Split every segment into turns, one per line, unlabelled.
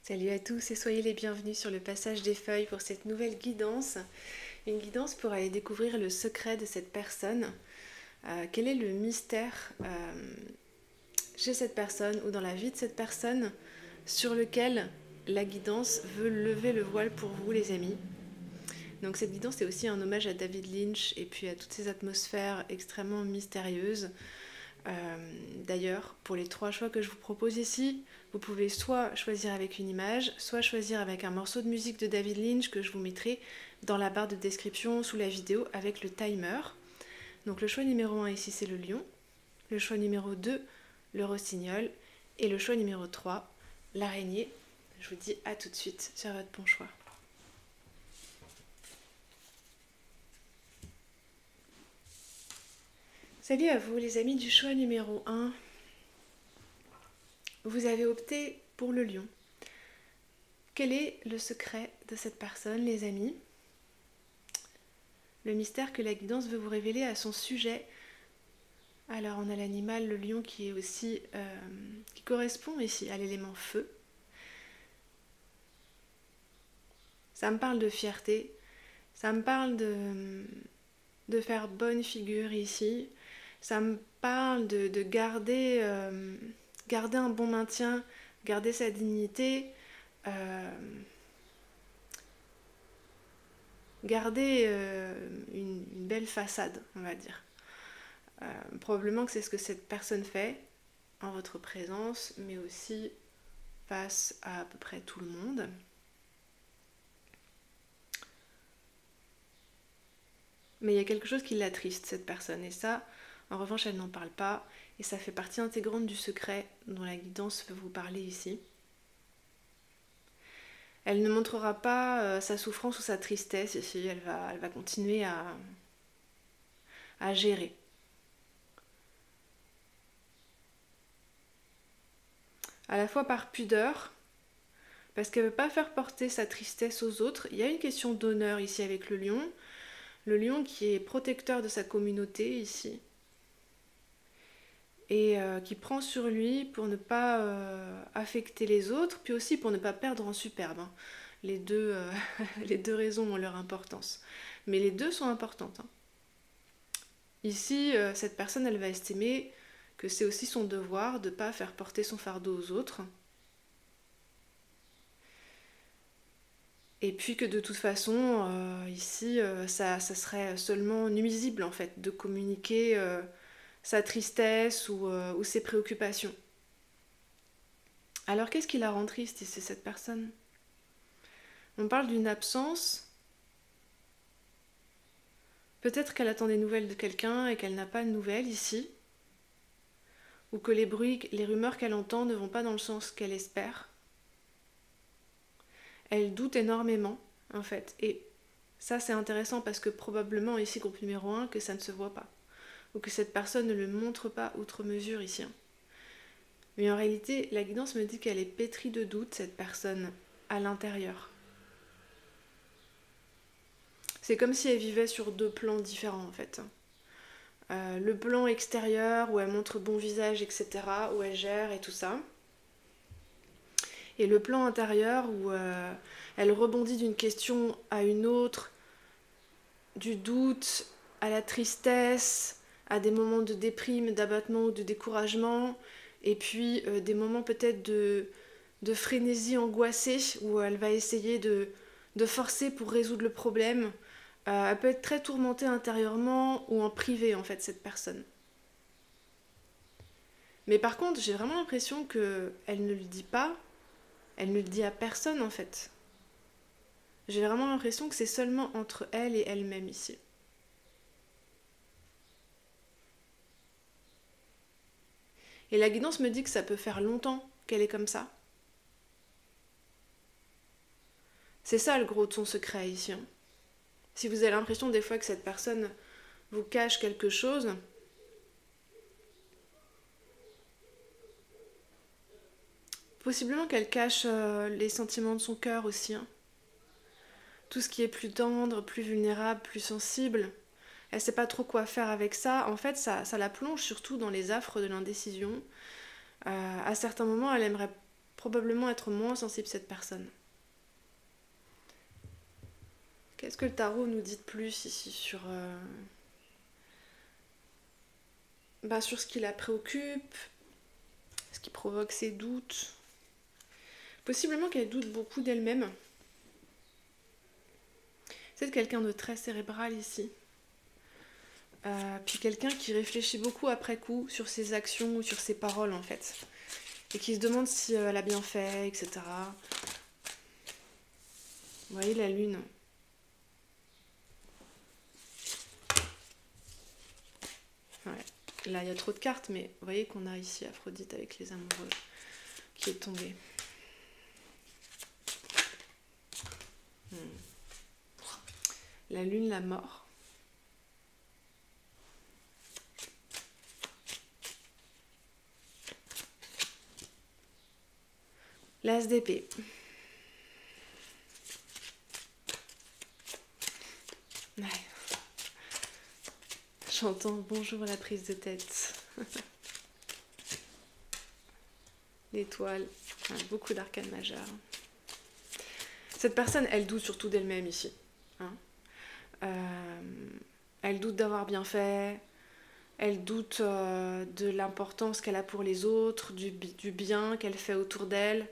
Salut à tous et soyez les bienvenus sur le passage des feuilles pour cette nouvelle guidance. Une guidance pour aller découvrir le secret de cette personne. Quel est le mystère chez cette personne ou dans la vie de cette personne sur lequel la guidance veut lever le voile pour vous les amis. Donc cette guidance est aussi un hommage à David Lynch et puis à toutes ces atmosphères extrêmement mystérieuses. D'ailleurs, pour les 3 choix que je vous propose ici, vous pouvez soit choisir avec une image, soit choisir avec un morceau de musique de David Lynch que je vous mettrai dans la barre de description sous la vidéo avec le timer. Donc le choix numéro 1 ici c'est le lion, le choix numéro 2 le rossignol et le choix numéro 3 l'araignée. Je vous dis à tout de suite sur votre bon choix. Salut à vous les amis du choix numéro 1. Vous avez opté pour le lion. Quel est le secret de cette personne, les amis? Le mystère que la guidance veut vous révéler à son sujet. Alors on a l'animal, le lion, qui est aussi qui correspond ici à l'élément feu. Ça me parle de fierté, ça me parle de faire bonne figure ici, ça me parle de garder, garder un bon maintien, garder sa dignité, garder une belle façade, on va dire. Probablement que c'est ce que cette personne fait en votre présence, mais aussi face à peu près tout le monde. Mais il y a quelque chose qui l'attriste, cette personne, et ça, en revanche, elle n'en parle pas, et ça fait partie intégrante du secret dont la guidance veut vous parler ici. Elle ne montrera pas sa souffrance ou sa tristesse ici, elle va continuer à gérer. À la fois par pudeur, parce qu'elle ne veut pas faire porter sa tristesse aux autres. Il y a une question d'honneur ici avec le lion qui est protecteur de sa communauté ici, et qui prend sur lui pour ne pas affecter les autres, puis aussi pour ne pas perdre en superbe. Hein. Les deux raisons ont leur importance, mais les deux sont importantes. Hein. Ici, cette personne, elle va estimer que c'est aussi son devoir de ne pas faire porter son fardeau aux autres, et puis que de toute façon, ici, ça serait seulement nuisible en fait de communiquer sa tristesse ou ses préoccupations. Alors qu'est-ce qui la rend triste ici, cette personne? On parle d'une absence. Peut-être qu'elle attend des nouvelles de quelqu'un et qu'elle n'a pas de nouvelles ici. Ou que les bruits, les rumeurs qu'elle entend ne vont pas dans le sens qu'elle espère. Elle doute énormément, en fait. Et ça, c'est intéressant parce que probablement, ici, groupe numéro 1, que ça ne se voit pas. Ou que cette personne ne le montre pas outre mesure ici. Mais en réalité, la guidance me dit qu'elle est pétrie de doute, cette personne, à l'intérieur. C'est comme si elle vivait sur 2 plans différents, en fait. Le plan extérieur, où elle montre bon visage, etc., où elle gère et tout ça. Et le plan intérieur, où elle rebondit d'une question à une autre, du doute à la tristesse, à des moments de déprime, d'abattement ou de découragement, et puis des moments peut-être de frénésie angoissée, où elle va essayer de forcer pour résoudre le problème. Elle peut être très tourmentée intérieurement ou en privé, en fait, cette personne. Mais par contre, j'ai vraiment l'impression qu'elle ne le dit pas, elle ne le dit à personne, en fait. J'ai vraiment l'impression que c'est seulement entre elle et elle-même ici. Et la guidance me dit que ça peut faire longtemps qu'elle est comme ça. C'est ça le gros de son secret ici. Hein. Si vous avez l'impression des fois que cette personne vous cache quelque chose, possiblement qu'elle cache les sentiments de son cœur aussi. Hein. Tout ce qui est plus tendre, plus vulnérable, plus sensible. Elle sait pas trop quoi faire avec ça. En fait, ça la plonge surtout dans les affres de l'indécision. À certains moments, elle aimerait probablement être moins sensible cette personne. Qu'est-ce que le tarot nous dit de plus ici sur sur ce qui la préoccupe, ce qui provoque ses doutes. Possiblement qu'elle doute beaucoup d'elle-même. C'est quelqu'un de très cérébral ici. Puis quelqu'un qui réfléchit beaucoup après coup sur ses actions ou sur ses paroles en fait. Et qui se demande si elle a bien fait, etc. Vous voyez la lune. Ouais. Là il y a trop de cartes, mais vous voyez qu'on a ici Aphrodite avec les amoureux qui est tombée. La lune, la mort. L'as d'épée. Ouais. J'entends bonjour à la prise de tête. L'étoile. Ouais, beaucoup d'arcanes majeures. Cette personne, elle doute surtout d'elle-même ici. Hein. Elle doute d'avoir bien fait. Elle doute de l'importance qu'elle a pour les autres, du bien qu'elle fait autour d'elle.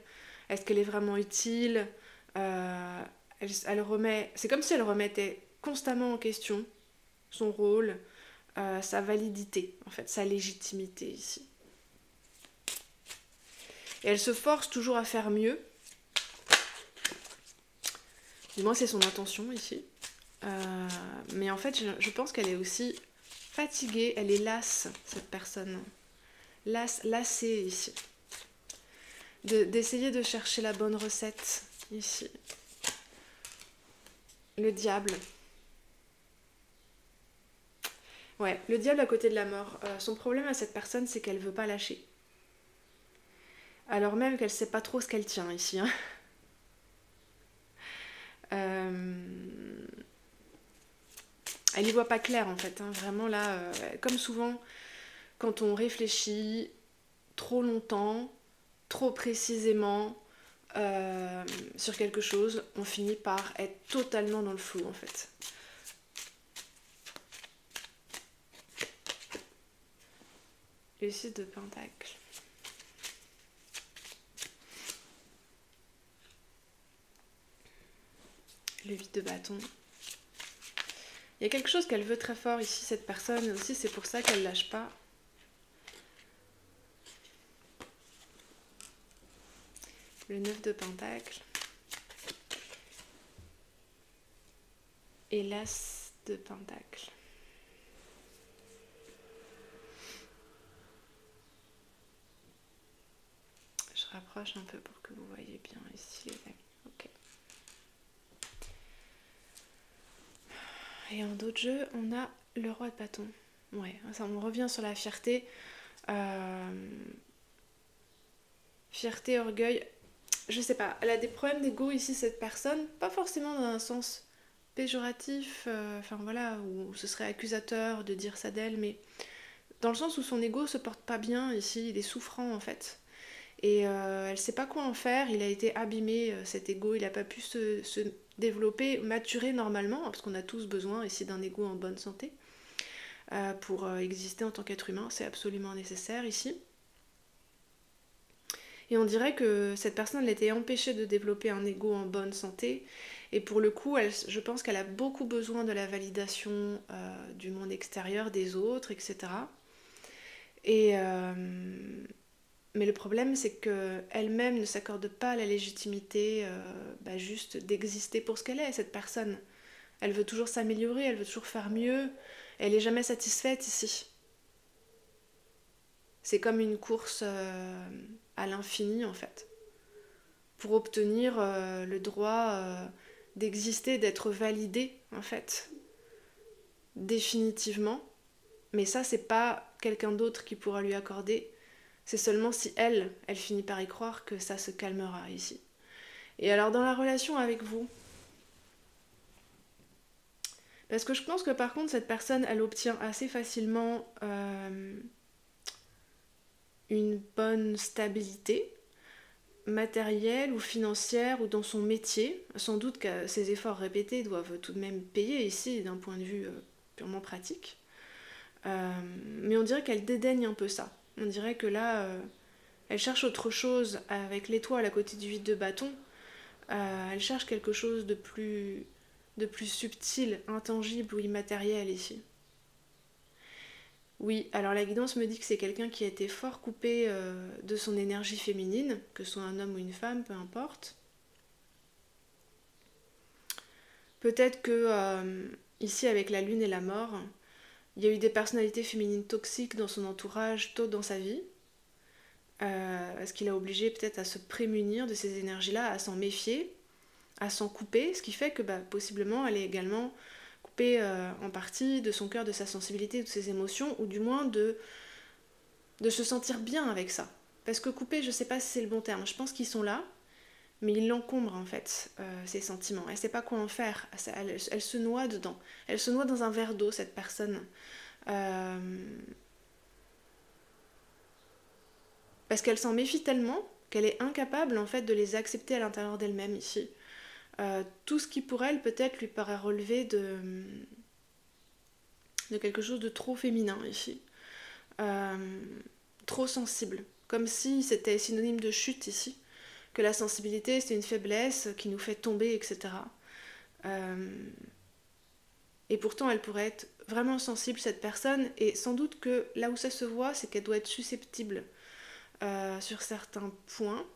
Est-ce qu'elle est vraiment utile? Elle remet, c'est comme si elle remettait constamment en question son rôle, sa validité, en fait, sa légitimité ici. Et elle se force toujours à faire mieux. Du moins, c'est son intention ici. Mais en fait, je pense qu'elle est aussi fatiguée, elle est lasse, cette personne. Lassée ici. D'essayer de chercher la bonne recette ici. Le diable. Ouais, le diable à côté de la mort. Son problème à cette personne, c'est qu'elle veut pas lâcher. Alors même qu'elle sait pas trop ce qu'elle tient ici. Hein. Elle y voit pas clair en fait. Hein. Vraiment là, comme souvent, quand on réfléchit trop longtemps, trop précisément sur quelque chose, on finit par être totalement dans le flou en fait. Le 6 de Pentacle. Le 8 de bâton. Il y a quelque chose qu'elle veut très fort ici, cette personne aussi, c'est pour ça qu'elle lâche pas. Le 9 de Pentacle. Et l'As de Pentacle. Je rapproche un peu pour que vous voyez bien ici les amis. Ok. Et en d'autres jeux, on a le roi de bâton. Ouais, ça, on revient sur la fierté. Fierté, orgueil. Je sais pas, elle a des problèmes d'ego ici, cette personne. Pas forcément dans un sens péjoratif, enfin voilà, où ce serait accusateur de dire ça d'elle, mais dans le sens où son ego se porte pas bien ici, il est souffrant en fait. Et elle sait pas quoi en faire, il a été abîmé cet ego, il a pas pu se développer, maturer normalement, parce qu'on a tous besoin ici d'un ego en bonne santé pour exister en tant qu'être humain, c'est absolument nécessaire ici. Et on dirait que cette personne elle était empêchée de développer un ego en bonne santé. Et pour le coup, je pense qu'elle a beaucoup besoin de la validation du monde extérieur, des autres, etc. Mais le problème, c'est qu'elle-même ne s'accorde pas la légitimité juste d'exister pour ce qu'elle est, cette personne. Elle veut toujours s'améliorer, elle veut toujours faire mieux. Elle n'est jamais satisfaite ici. C'est comme une course à l'infini, en fait. Pour obtenir le droit d'exister, d'être validée, en fait. Définitivement. Mais ça, c'est pas quelqu'un d'autre qui pourra lui accorder. C'est seulement si elle finit par y croire que ça se calmera ici. Et alors, dans la relation avec vous, parce que je pense que par contre, cette personne, elle obtient assez facilement une bonne stabilité. matérielle ou financière ou dans son métier. Sans doute que ces efforts répétés doivent tout de même payer ici d'un point de vue purement pratique. Mais on dirait qu'elle dédaigne un peu ça. On dirait que là, elle cherche autre chose avec l'étoile à côté du 8 de bâton. Elle cherche quelque chose de plus subtil, intangible ou immatériel ici. Oui, alors la guidance me dit que c'est quelqu'un qui a été fort coupé de son énergie féminine, que ce soit un homme ou une femme, peu importe. Peut-être que ici, avec la lune et la mort, il y a eu des personnalités féminines toxiques dans son entourage tôt dans sa vie, ce qui l'a obligé peut-être à se prémunir de ces énergies-là, à s'en méfier, à s'en couper, ce qui fait que possiblement elle est également coupée en partie de son cœur, de sa sensibilité, de ses émotions, ou du moins de se sentir bien avec ça. Parce que couper, je sais pas si c'est le bon terme, je pense qu'ils sont là, mais ils l'encombrent en fait, ces sentiments. Elle sait pas quoi en faire, elle se noie dedans. Elle se noie dans un verre d'eau, cette personne. Parce qu'elle s'en méfie tellement qu'elle est incapable en fait de les accepter à l'intérieur d'elle-même ici. Tout ce qui pour elle peut-être lui paraît relever de quelque chose de trop féminin ici. Trop sensible. Comme si c'était synonyme de chute ici. Que la sensibilité c'est une faiblesse qui nous fait tomber, etc. Et pourtant elle pourrait être vraiment sensible cette personne, et sans doute que là où ça se voit c'est qu'elle doit être susceptible sur certains points,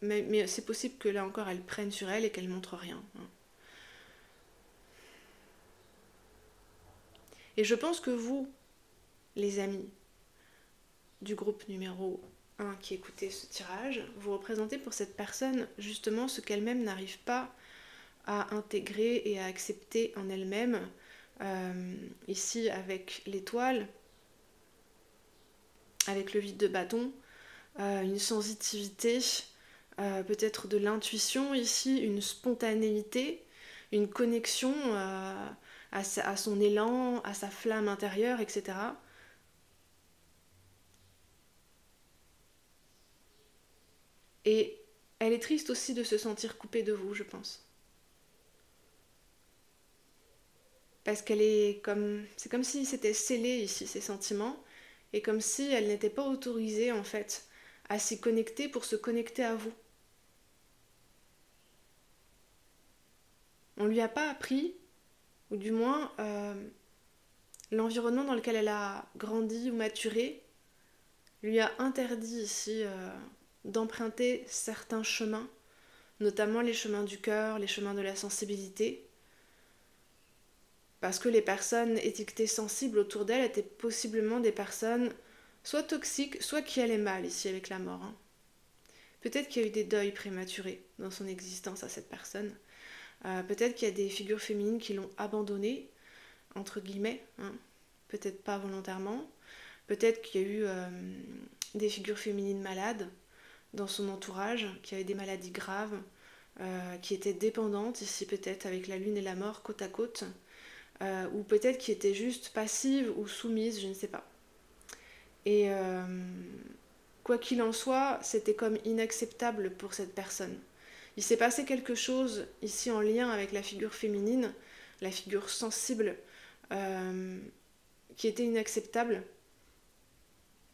mais c'est possible que là encore elle prenne sur elle et qu'elle montre rien. Et je pense que vous, les amis du groupe numéro 1 qui écoutez ce tirage, vous représentez pour cette personne justement ce qu'elle-même n'arrive pas à intégrer et à accepter en elle-même. Ici avec l'étoile, avec le 8 de bâton, une sensitivité, peut-être de l'intuition ici, une spontanéité, une connexion à son élan, à sa flamme intérieure, etc. Et elle est triste aussi de se sentir coupée de vous, je pense. Parce qu'elle est comme... C'est comme si c'était scellé ici, ses sentiments, et comme si elle n'était pas autorisée, en fait, à s'y connecter pour se connecter à vous. On lui a pas appris, ou du moins l'environnement dans lequel elle a grandi ou maturé lui a interdit ici d'emprunter certains chemins, notamment les chemins du cœur, les chemins de la sensibilité, parce que les personnes étiquetées sensibles autour d'elle étaient possiblement des personnes soit toxiques, soit qui allaient mal ici avec la mort. Peut-être qu'il y a eu des deuils prématurés dans son existence à cette personne. Peut-être qu'il y a des figures féminines qui l'ont abandonnée, entre guillemets, peut-être pas volontairement. Peut-être qu'il y a eu des figures féminines malades dans son entourage, qui avaient des maladies graves, qui étaient dépendantes, ici peut-être avec la lune et la mort côte à côte, ou peut-être qui étaient juste passives ou soumises, je ne sais pas. Et quoi qu'il en soit, c'était comme inacceptable pour cette personne. Il s'est passé quelque chose ici en lien avec la figure féminine, la figure sensible, qui était inacceptable,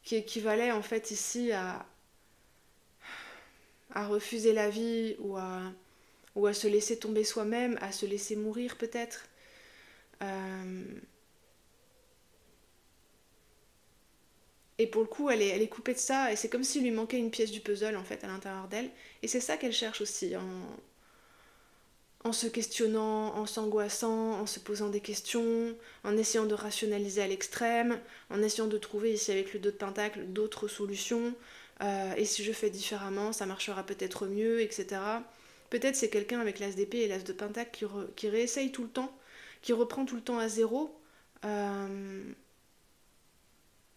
qui équivalait en fait ici à refuser la vie ou à se laisser tomber soi-même, à se laisser mourir peut-être. Et pour le coup, elle est coupée de ça, et c'est comme s'il lui manquait une pièce du puzzle en fait à l'intérieur d'elle. Et c'est ça qu'elle cherche aussi, en se questionnant, en s'angoissant, en se posant des questions, en essayant de rationaliser à l'extrême, en essayant de trouver ici avec le 2 de Pentacle d'autres solutions. Et si je fais différemment, ça marchera peut-être mieux, etc. Peut-être c'est quelqu'un avec l'As d'épée et l'As de Pentacle qui réessaye tout le temps, qui reprend tout le temps à zéro.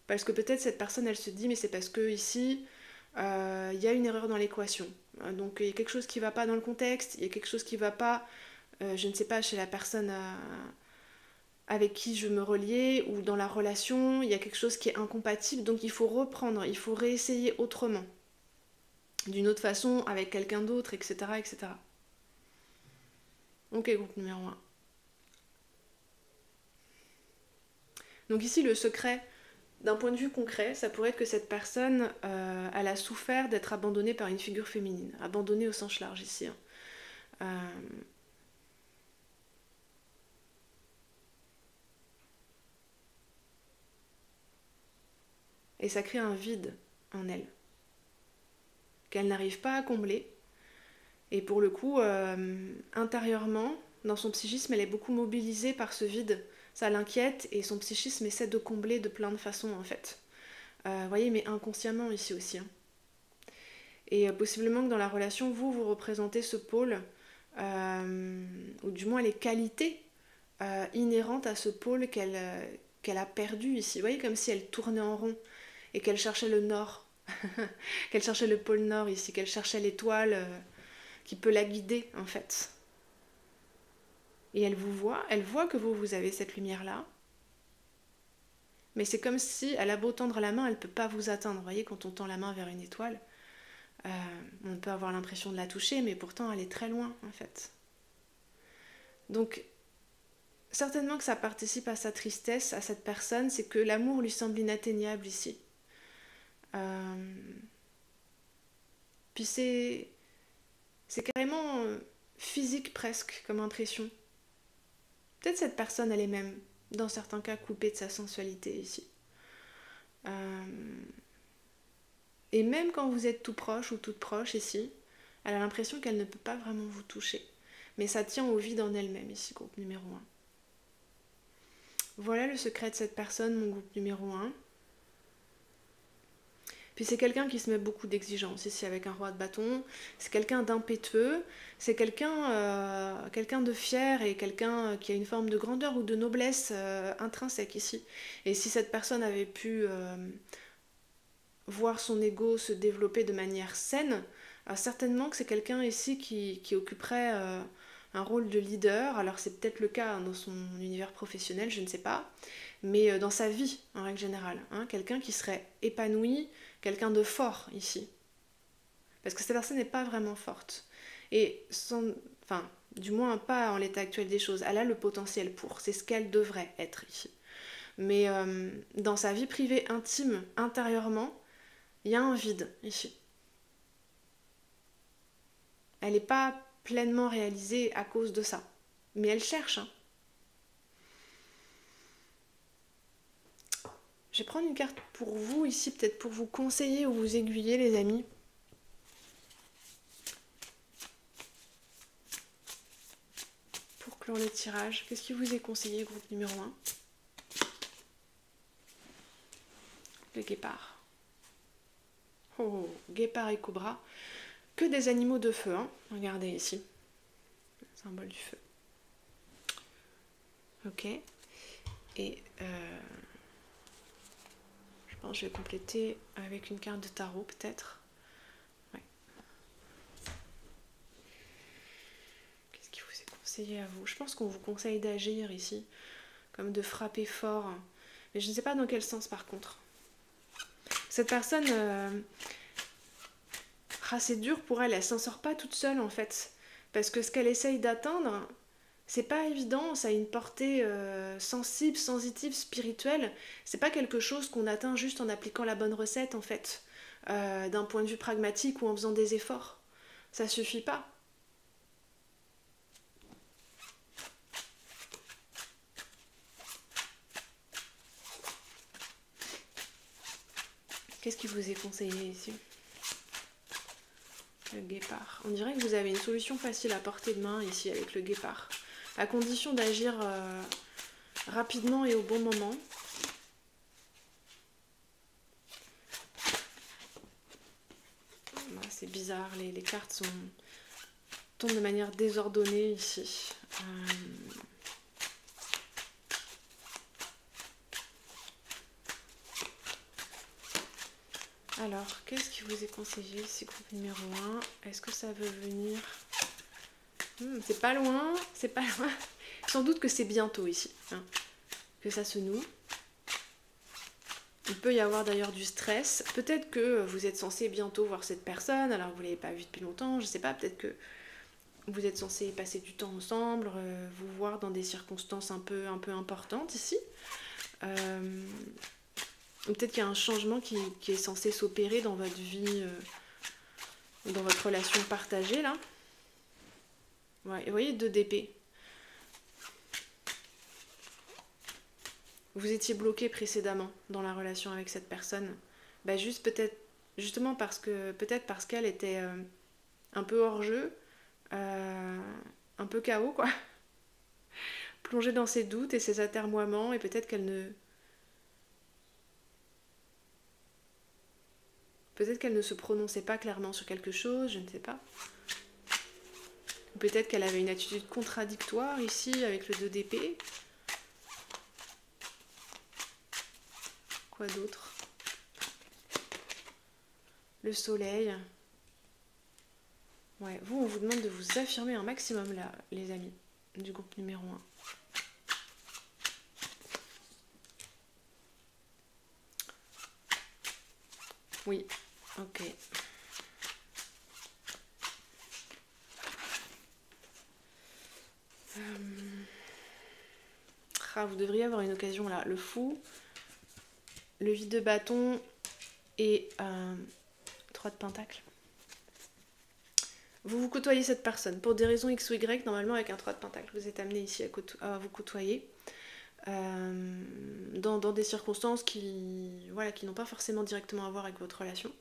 Parce que peut-être cette personne, elle se dit, mais c'est parce que ici, y a une erreur dans l'équation. Donc il y a quelque chose qui ne va pas dans le contexte, il y a quelque chose qui ne va pas, je ne sais pas, chez la personne avec qui je me reliais, ou dans la relation, il y a quelque chose qui est incompatible, donc il faut reprendre, il faut réessayer autrement. d'une autre façon, avec quelqu'un d'autre, etc., etc. Ok, groupe numéro 1. Donc ici, le secret, d'un point de vue concret, ça pourrait être que cette personne, elle a souffert d'être abandonnée par une figure féminine. Abandonnée au sens large ici. Hein. Et ça crée un vide en elle, qu'elle n'arrive pas à combler. Et pour le coup, intérieurement, dans son psychisme, elle est beaucoup mobilisée par ce vide. Ça l'inquiète et son psychisme essaie de combler de plein de façons en fait. Vous voyez, mais inconsciemment ici aussi. Hein. Et possiblement que dans la relation, vous représentez ce pôle, ou du moins les qualités inhérentes à ce pôle qu'elle a perdu ici. Vous voyez, comme si elle tournait en rond et qu'elle cherchait le nord, qu'elle cherchait le pôle nord ici, qu'elle cherchait l'étoile qui peut la guider en fait. Et elle voit que vous avez cette lumière-là, mais c'est comme si elle a beau tendre la main, elle ne peut pas vous atteindre. Vous voyez, quand on tend la main vers une étoile, on peut avoir l'impression de la toucher, mais pourtant elle est très loin en fait. Donc, certainement que ça participe à sa tristesse, à cette personne, c'est que l'amour lui semble inatteignable ici. Puis c'est carrément physique presque comme impression. Peut-être cette personne, elle est même, dans certains cas, coupée de sa sensualité ici. Et même quand vous êtes tout proche ou toute proche ici, elle a l'impression qu'elle ne peut pas vraiment vous toucher. Mais ça tient au vide en elle-même ici, groupe numéro 1. Voilà le secret de cette personne, mon groupe numéro 1. Puis c'est quelqu'un qui se met beaucoup d'exigences ici avec un roi de bâton. C'est quelqu'un d'impétueux. C'est quelqu'un de fier et quelqu'un qui a une forme de grandeur ou de noblesse intrinsèque ici. Et si cette personne avait pu voir son ego se développer de manière saine, certainement que c'est quelqu'un ici qui occuperait un rôle de leader. Alors c'est peut-être le cas dans son univers professionnel, je ne sais pas, mais dans sa vie en règle générale. Hein, quelqu'un qui serait épanoui, quelqu'un de fort ici. Parce que cette personne n'est pas vraiment forte. Et enfin, du moins pas en l'état actuel des choses. Elle a le potentiel pour, c'est ce qu'elle devrait être ici. Mais dans sa vie privée intime, intérieurement, il y a un vide ici. Elle n'est pas pleinement réalisée à cause de ça. Mais elle cherche. Hein. Je vais prendre une carte pour vous ici, peut-être pour vous conseiller ou vous aiguiller, les amis. Pour clore le tirage, qu'est-ce qui vous est conseillé, groupe numéro 1? Le guépard. Oh, guépard et cobra. Que des animaux de feu, hein. Regardez ici. Le symbole du feu. Ok. Et je pense que je vais compléter avec une carte de tarot, peut-être. Ouais. Qu'est-ce qui vous est conseillé à vous? Je pense qu'on vous conseille d'agir ici, comme de frapper fort. Mais je ne sais pas dans quel sens, par contre. Cette personne... c'est dur pour elle, elle s'en sort pas toute seule en fait. Parce que ce qu'elle essaye d'atteindre, c'est pas évident, ça a une portée sensible, sensitive, spirituelle. C'est pas quelque chose qu'on atteint juste en appliquant la bonne recette en fait. D'un point de vue pragmatique ou en faisant des efforts. Ça suffit pas. Qu'est-ce qui vous est conseillé ici ? Le guépard. On dirait que vous avez une solution facile à portée de main ici avec le guépard. À condition d'agir rapidement et au bon moment. C'est bizarre, les cartes tombent de manière désordonnée ici. Alors, qu'est-ce qui vous est conseillé ici, groupe numéro 1? Est-ce que ça veut venir? C'est pas loin, c'est pas loin. Sans doute que c'est bientôt ici, hein, que ça se noue. Il peut y avoir d'ailleurs du stress. Peut-être que vous êtes censé bientôt voir cette personne, alors vous ne l'avez pas vue depuis longtemps, je sais pas, peut-être que vous êtes censé passer du temps ensemble, vous voir dans des circonstances un peu importantes ici. Ou peut-être qu'il y a un changement qui est censé s'opérer dans votre vie, dans votre relation partagée là. Ouais, et vous voyez 2 d'épée. Vous étiez bloqué précédemment dans la relation avec cette personne. Bah juste peut-être, justement peut-être parce qu'elle était un peu hors jeu, un peu KO quoi. Plongée dans ses doutes et ses atermoiements, et peut-être qu'elle ne se prononçait pas clairement sur quelque chose, je ne sais pas. Peut-être qu'elle avait une attitude contradictoire ici avec le 2 d'épée. Quoi d'autre? Le soleil. Ouais, vous, on vous demande de vous affirmer un maximum là, les amis, du groupe numéro 1. Oui, ok. Vous devriez avoir une occasion là. Le fou, le vide de bâton et 3 de pentacle. Vous côtoyez cette personne. Pour des raisons X ou Y, normalement avec un 3 de pentacle, vous êtes amené ici à vous côtoyer. Dans des circonstances qui n'ont pas forcément directement à voir avec votre relation.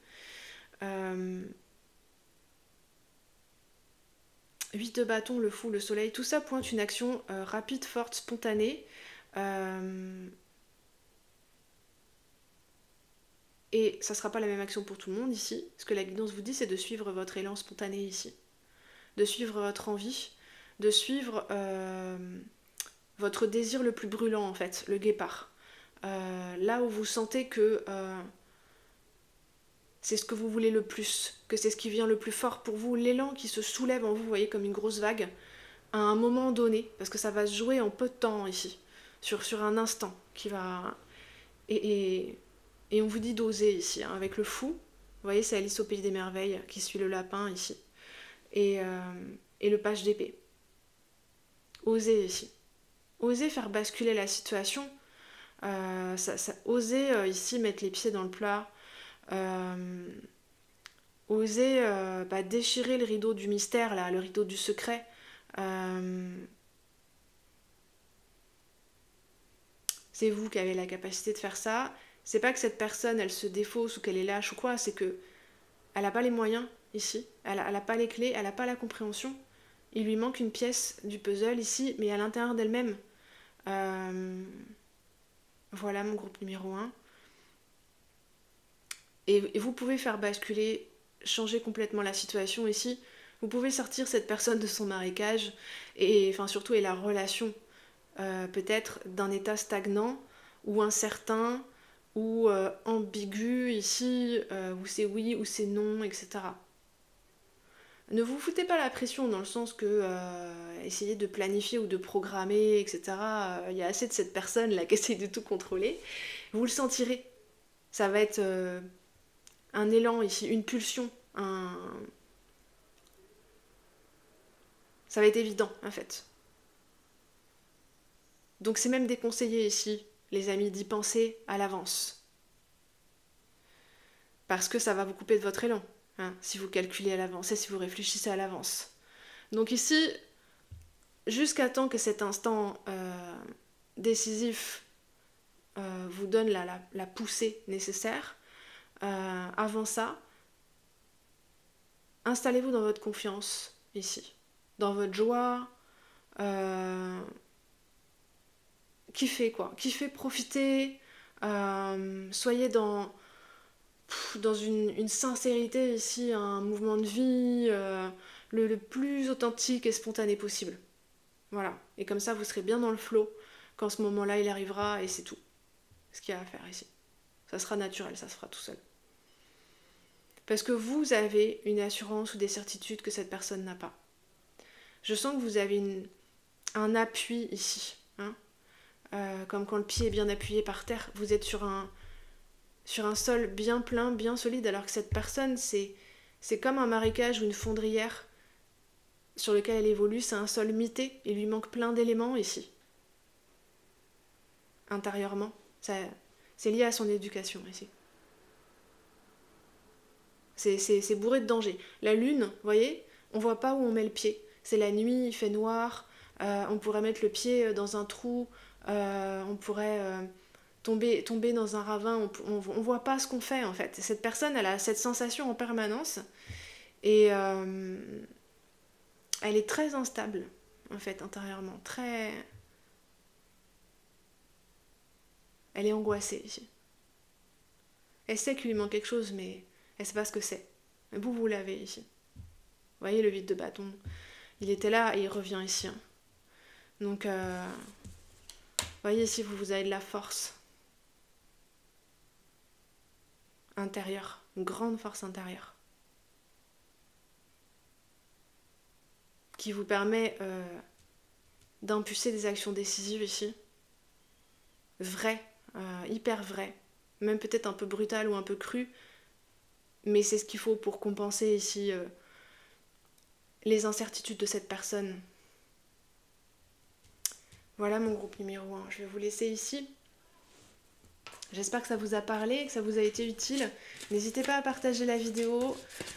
8 de bâton, le fou, le soleil, tout ça pointe une action rapide, forte, spontanée. Et ça ne sera pas la même action pour tout le monde ici. Ce que la guidance vous dit, c'est de suivre votre élan spontané ici. De suivre votre envie, de suivre votre désir le plus brûlant en fait, le guépard. Là où vous sentez que c'est ce que vous voulez le plus, que c'est ce qui vient le plus fort pour vous, l'élan qui se soulève en vous, vous voyez, comme une grosse vague, à un moment donné, parce que ça va se jouer en peu de temps ici, sur un instant, qui va... Et on vous dit d'oser ici, hein, avec le fou, vous voyez, c'est Alice au Pays des Merveilles qui suit le lapin ici, et le page d'épée. Oser ici. Oser faire basculer la situation, oser ici mettre les pieds dans le plat, oser déchirer le rideau du mystère, là, le rideau du secret. C'est vous qui avez la capacité de faire ça. C'est pas que cette personne, elle se défausse ou qu'elle est lâche ou quoi, c'est que elle n'a pas les moyens ici, elle n'a pas les clés, elle n'a pas la compréhension. Il lui manque une pièce du puzzle ici, mais à l'intérieur d'elle-même. Voilà mon groupe numéro 1. Et vous pouvez faire basculer, changer complètement la situation ici. Vous pouvez sortir cette personne de son marécage et enfin surtout et la relation peut-être d'un état stagnant ou incertain ou ambigu ici où c'est oui ou c'est non, etc. Ne vous foutez pas la pression dans le sens que essayez de planifier ou de programmer, etc. Il y a assez de cette personne là qui essaye de tout contrôler. Vous le sentirez. Ça va être un élan ici, une pulsion, ça va être évident en fait. Donc c'est même déconseillé ici, les amis, d'y penser à l'avance. Parce que ça va vous couper de votre élan, hein, si vous calculez à l'avance et si vous réfléchissez à l'avance. Donc ici, jusqu'à temps que cet instant décisif vous donne la poussée nécessaire, avant ça, installez-vous dans votre confiance ici, dans votre joie, kiffez quoi, kiffez, profitez, soyez dans une sincérité ici, un mouvement de vie le plus authentique et spontané possible. Voilà, et comme ça vous serez bien dans le flow quand ce moment-là il arrivera et c'est tout ce qu'il y a à faire ici. Ça sera naturel, ça se fera tout seul. Parce que vous avez une assurance ou des certitudes que cette personne n'a pas. Je sens que vous avez un appui ici, hein, comme quand le pied est bien appuyé par terre, vous êtes sur sur un sol bien plein, bien solide, alors que cette personne, c'est comme un marécage ou une fondrière sur lequel elle évolue, c'est un sol mité, il lui manque plein d'éléments ici, intérieurement. C'est lié à son éducation ici. C'est bourré de danger. La lune, vous voyez, on voit pas où on met le pied. C'est la nuit, il fait noir, on pourrait mettre le pied dans un trou, on pourrait tomber dans un ravin, on voit pas ce qu'on fait en fait. Cette personne, elle a cette sensation en permanence et elle est très instable en fait intérieurement, elle est angoissée ici. Elle sait qu'il lui manque quelque chose mais elle sait pas ce que c'est. Mais vous l'avez ici. Vous voyez le vide de bâton, il était là et il revient ici. Hein. Donc vous voyez ici vous avez de la force intérieure, une grande force intérieure qui vous permet d'impulser des actions décisives ici, vraies, hyper vraies, même peut-être un peu brutales ou un peu crues, mais c'est ce qu'il faut pour compenser ici les incertitudes de cette personne. Voilà mon groupe numéro 1, je vais vous laisser ici. J'espère que ça vous a parlé, que ça vous a été utile. N'hésitez pas à partager la vidéo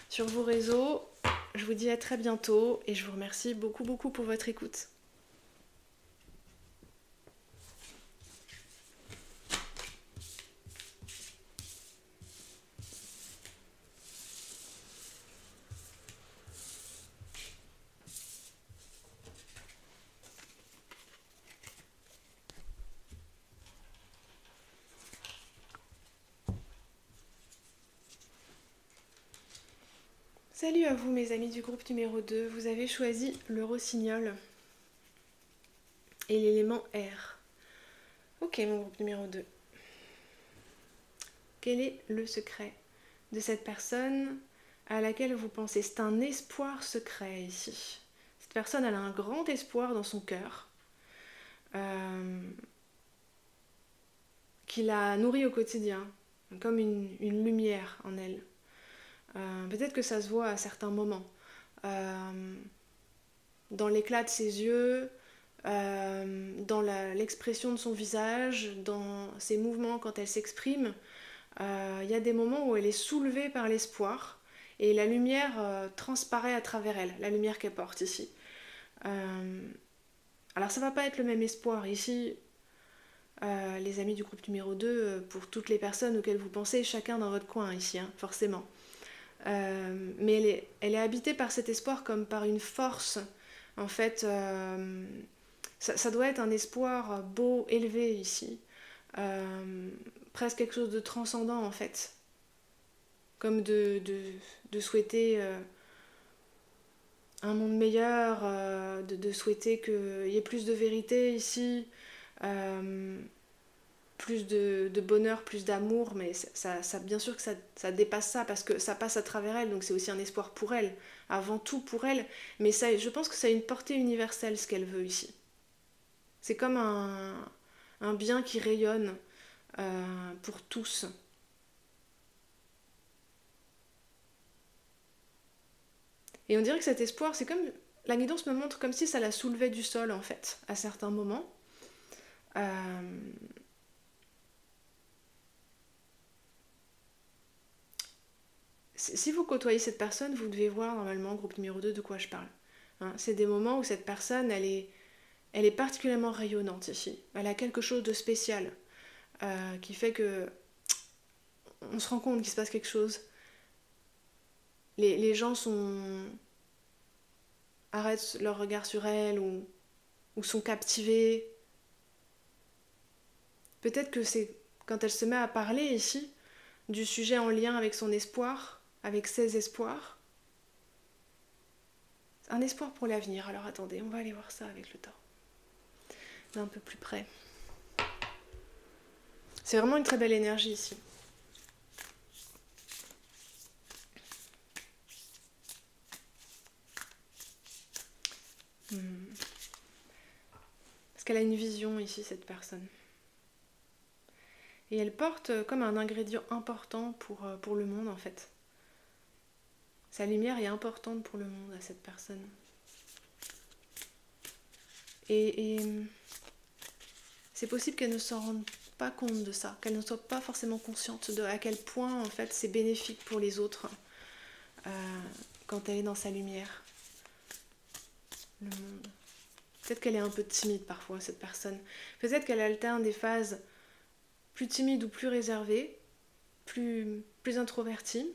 sur vos réseaux. Je vous dis à très bientôt et je vous remercie beaucoup pour votre écoute. Salut à vous mes amis du groupe numéro 2, vous avez choisi le rossignol et l'élément R. Ok mon groupe numéro 2. Quel est le secret de cette personne à laquelle vous pensez? C'est un espoir secret ici. Cette personne elle a un grand espoir dans son cœur qui la nourrit au quotidien, comme une lumière en elle. Peut-être que ça se voit à certains moments. Dans l'éclat de ses yeux, dans l'expression de son visage, dans ses mouvements quand elle s'exprime. Il y a des moments où elle est soulevée par l'espoir et la lumière transparaît à travers elle, la lumière qu'elle porte ici. Alors ça va pas être le même espoir ici. Les amis du groupe numéro 2, pour toutes les personnes auxquelles vous pensez, chacun dans votre coin ici, hein, forcément. Mais elle est habitée par cet espoir comme par une force. En fait, ça doit être un espoir beau, élevé ici. Presque quelque chose de transcendant en fait. Comme de souhaiter un monde meilleur, de souhaiter qu'il y ait plus de vérité ici, plus de bonheur, plus d'amour, mais ça, bien sûr que ça dépasse ça parce que ça passe à travers elle, donc c'est aussi un espoir pour elle, avant tout pour elle, mais ça, je pense que ça a une portée universelle ce qu'elle veut ici. C'est comme un bien qui rayonne pour tous. Et on dirait que cet espoir, c'est comme... La guidance me montre comme si ça la soulevait du sol, en fait, à certains moments. Si vous côtoyez cette personne, vous devez voir normalement, groupe numéro 2, de quoi je parle. Hein, c'est des moments où cette personne, elle est particulièrement rayonnante ici. Elle a quelque chose de spécial qui fait que on se rend compte qu'il se passe quelque chose. Les gens arrêtent leur regard sur elle ou sont captivés. Peut-être que c'est quand elle se met à parler ici du sujet en lien avec son espoir, avec ses espoirs. Un espoir pour l'avenir. Alors attendez, on va aller voir ça avec le temps. D'un peu plus près. C'est vraiment une très belle énergie ici. Parce qu'elle a une vision ici, cette personne. Et elle porte comme un ingrédient important pour le monde en fait. Sa lumière est importante pour le monde à cette personne. Et c'est possible qu'elle ne s'en rende pas compte de ça, qu'elle ne soit pas forcément consciente de à quel point en fait c'est bénéfique pour les autres quand elle est dans sa lumière, le monde. Peut-être qu'elle est un peu timide parfois, cette personne. Peut-être qu'elle alterne des phases plus timides ou plus réservées, plus introverties,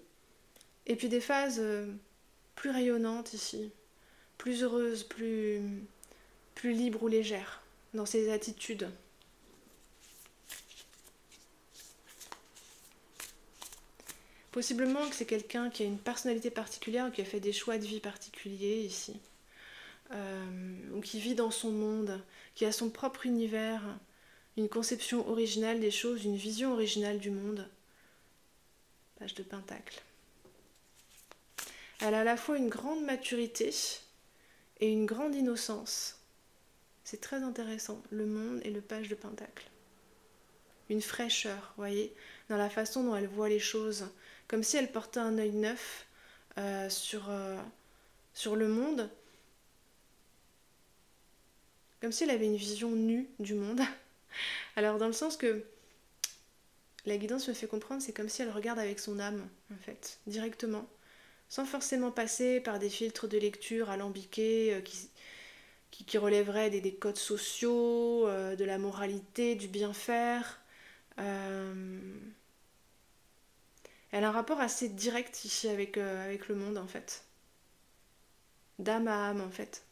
et puis des phases plus rayonnantes ici, plus heureuses, plus libres ou légères dans ses attitudes. Possiblement que c'est quelqu'un qui a une personnalité particulière ou qui a fait des choix de vie particuliers ici. Ou qui vit dans son monde, qui a son propre univers, une conception originale des choses, une vision originale du monde. Page de Pentacle. Elle a à la fois une grande maturité et une grande innocence. C'est très intéressant, le monde et le page de Pentacle. Une fraîcheur, vous voyez, dans la façon dont elle voit les choses, comme si elle portait un œil neuf sur le monde, comme si elle avait une vision nue du monde. Alors dans le sens que la guidance me fait comprendre, c'est comme si elle regarde avec son âme, en fait, directement, sans forcément passer par des filtres de lecture alambiqués qui relèveraient des codes sociaux, de la moralité, du bien faire. Elle a un rapport assez direct ici avec le monde, en fait. D'âme à âme, en fait.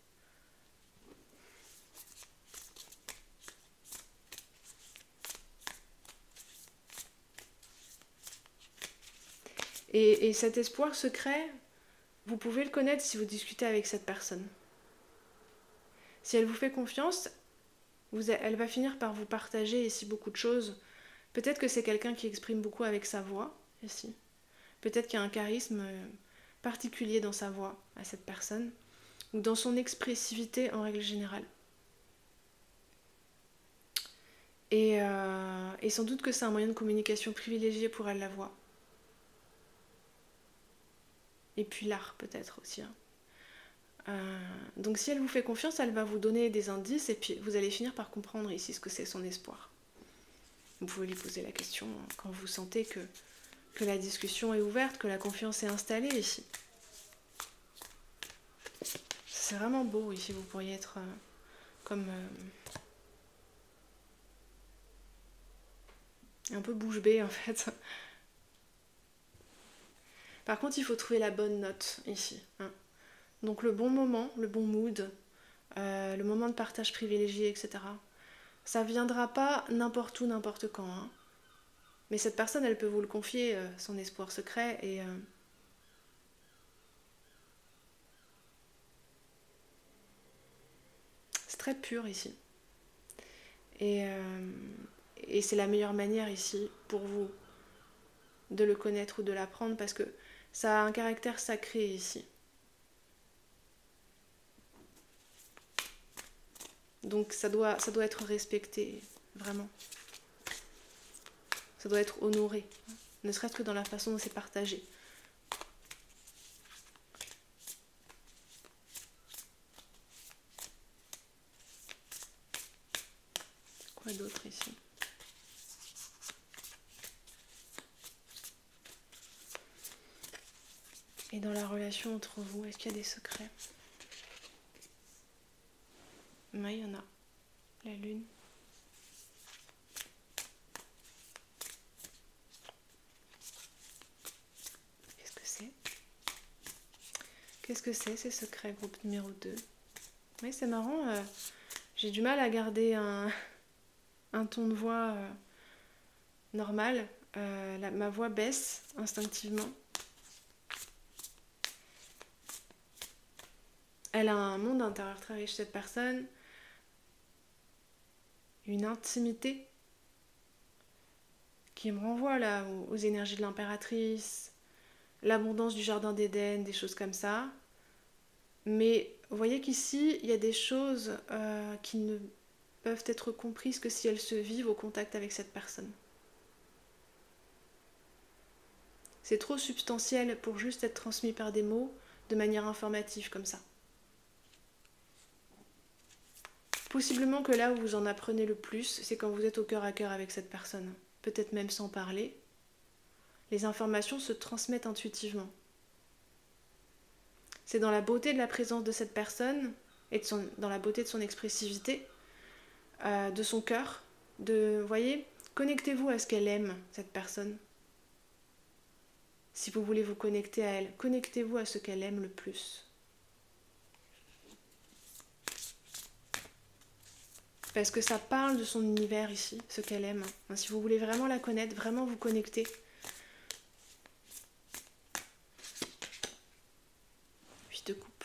Et cet espoir secret, vous pouvez le connaître si vous discutez avec cette personne. Si elle vous fait confiance, elle va finir par vous partager ici beaucoup de choses. Peut-être que c'est quelqu'un qui exprime beaucoup avec sa voix, ici. Peut-être qu'il y a un charisme particulier dans sa voix à cette personne, ou dans son expressivité en règle générale. Et sans doute que c'est un moyen de communication privilégié pour elle, la voix. Et puis l'art peut-être aussi. Donc si elle vous fait confiance, elle va vous donner des indices et puis vous allez finir par comprendre ici ce que c'est son espoir. Vous pouvez lui poser la question quand vous sentez que la discussion est ouverte, que la confiance est installée ici. C'est vraiment beau ici, vous pourriez être comme un peu bouche bée en fait. Par contre, il faut trouver la bonne note ici. Donc le bon moment, le bon mood, le moment de partage privilégié, etc. Ça viendra pas n'importe où, n'importe quand. Mais cette personne, elle peut vous le confier, son espoir secret, et c'est très pur ici. Et c'est la meilleure manière ici pour vous de le connaître ou de l'apprendre parce que ça a un caractère sacré ici. Donc ça doit être respecté, vraiment. Ça doit être honoré, ne serait-ce que dans la façon dont c'est partagé. Quoi d'autre ici ? Et dans la relation entre vous, est-ce qu'il y a des secrets ? Oui, il y en a. La lune. Qu'est-ce que c'est ? Qu'est-ce que c'est ces secrets, groupe numéro 2 ? Oui, c'est marrant. J'ai du mal à garder un ton de voix normal. Ma voix baisse instinctivement. Elle a un monde intérieur très riche, cette personne. Une intimité qui me renvoie là aux énergies de l'impératrice, l'abondance du jardin d'Éden, des choses comme ça. Mais vous voyez qu'ici, il y a des choses qui ne peuvent être comprises que si elles se vivent au contact avec cette personne. C'est trop substantiel pour juste être transmis par des mots de manière informative comme ça. Possiblement que là où vous en apprenez le plus, c'est quand vous êtes au cœur à cœur avec cette personne. Peut-être même sans parler. Les informations se transmettent intuitivement. C'est dans la beauté de la présence de cette personne et dans la beauté de son expressivité, de son cœur, voyez, connectez-vous à ce qu'elle aime, cette personne. Si vous voulez vous connecter à elle, connectez-vous à ce qu'elle aime le plus. Parce que ça parle de son univers ici, ce qu'elle aime. Si vous voulez vraiment la connaître, vraiment vous connecter. Huit de coupe.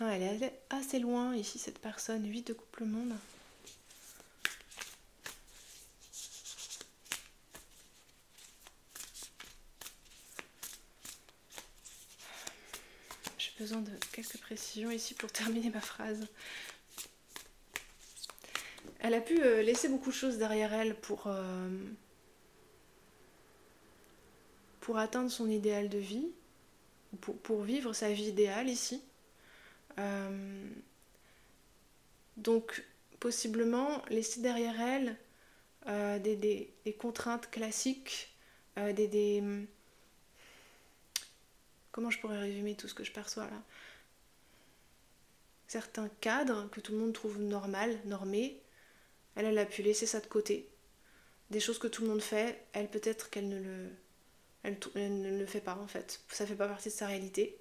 Elle est assez loin ici, cette personne. 8 de coupe le monde. J'ai besoin de quelques précisions ici pour terminer ma phrase. Elle a pu laisser beaucoup de choses derrière elle pour atteindre son idéal de vie, pour vivre sa vie idéale ici. Donc, possiblement, laisser derrière elle des contraintes classiques, comment je pourrais résumer tout ce que je perçois là? Certains cadres que tout le monde trouve normés, elle a pu laisser ça de côté. Des choses que tout le monde fait, elle peut-être qu'elle ne le fait pas en fait. Ça fait pas partie de sa réalité.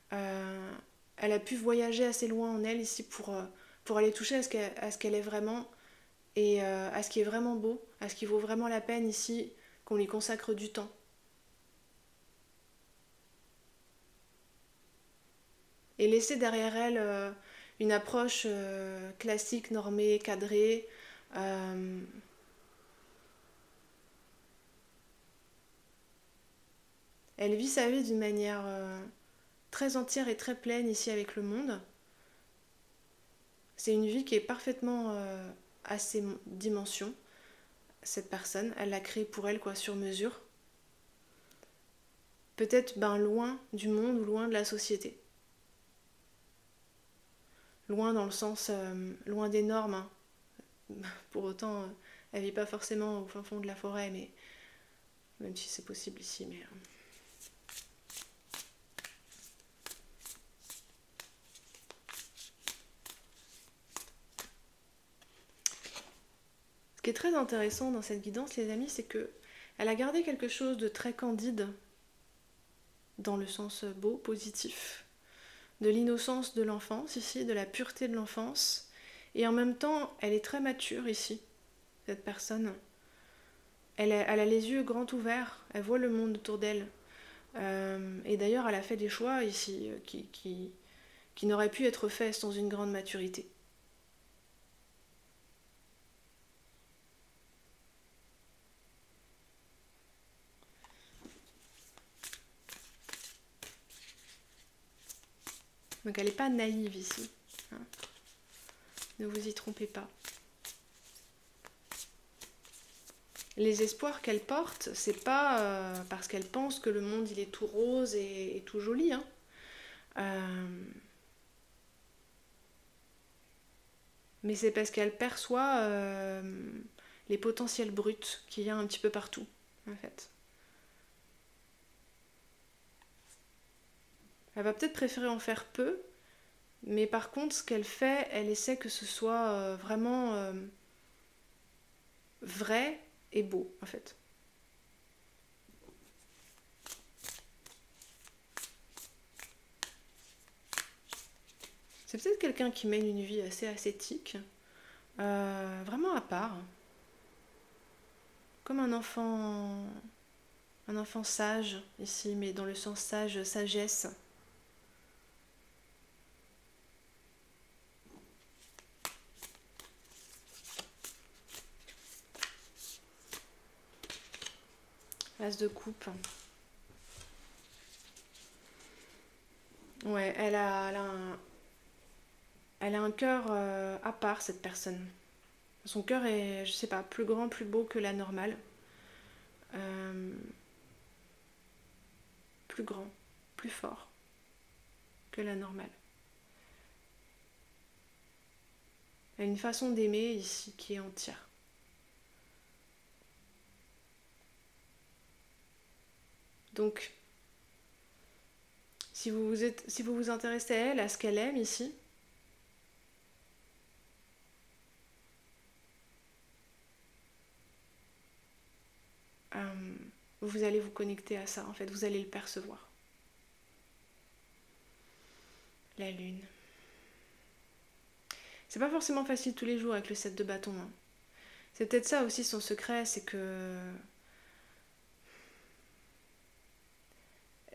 Elle a pu voyager assez loin en elle ici pour aller toucher à ce qu'elle est vraiment et à ce qui est vraiment beau, à ce qui vaut vraiment la peine ici, qu'on lui consacre du temps. Et laisser derrière elle une approche classique, normée, cadrée. Elle vit sa vie d'une manière très entière et très pleine ici avec le monde. C'est une vie qui est parfaitement à ses dimensions. Cette personne, elle l'a créée pour elle, quoi, sur mesure. Peut-être loin du monde ou loin de la société. Loin dans le sens, loin des normes. Hein. Pour autant, elle vit pas forcément au fin fond de la forêt, mais même si c'est possible ici, mais... Ce qui est très intéressant dans cette guidance, les amis, c'est que elle a gardé quelque chose de très candide, dans le sens beau, positif, de l'innocence de l'enfance ici, de la pureté de l'enfance, et en même temps, elle est très mature ici, cette personne. Elle a les yeux grands ouverts, elle voit le monde autour d'elle. Et d'ailleurs, elle a fait des choix ici qui n'auraient pu être faits sans une grande maturité. Donc elle n'est pas naïve ici. Hein. Ne vous y trompez pas. Les espoirs qu'elle porte, c'est pas parce qu'elle pense que le monde il est tout rose et tout joli. Hein. Mais c'est parce qu'elle perçoit les potentiels bruts qu'il y a un petit peu partout, en fait. Elle va peut-être préférer en faire peu, mais par contre, ce qu'elle fait, elle essaie que ce soit vraiment vrai et beau, en fait. C'est peut-être quelqu'un qui mène une vie assez ascétique, vraiment à part, comme un enfant sage ici, mais dans le sens sage, sagesse. As de coupe. Ouais, elle a un cœur à part, cette personne. Son cœur est, je sais pas, plus grand, plus beau que la normale. plus grand, plus fort que la normale. Il y a une façon d'aimer ici qui est entière. Donc, si vous vous intéressez à elle, à ce qu'elle aime ici, vous allez vous connecter à ça, en fait, vous allez le percevoir. La lune. C'est pas forcément facile tous les jours avec le 7 de bâton. Hein. C'est peut-être ça aussi son secret, c'est que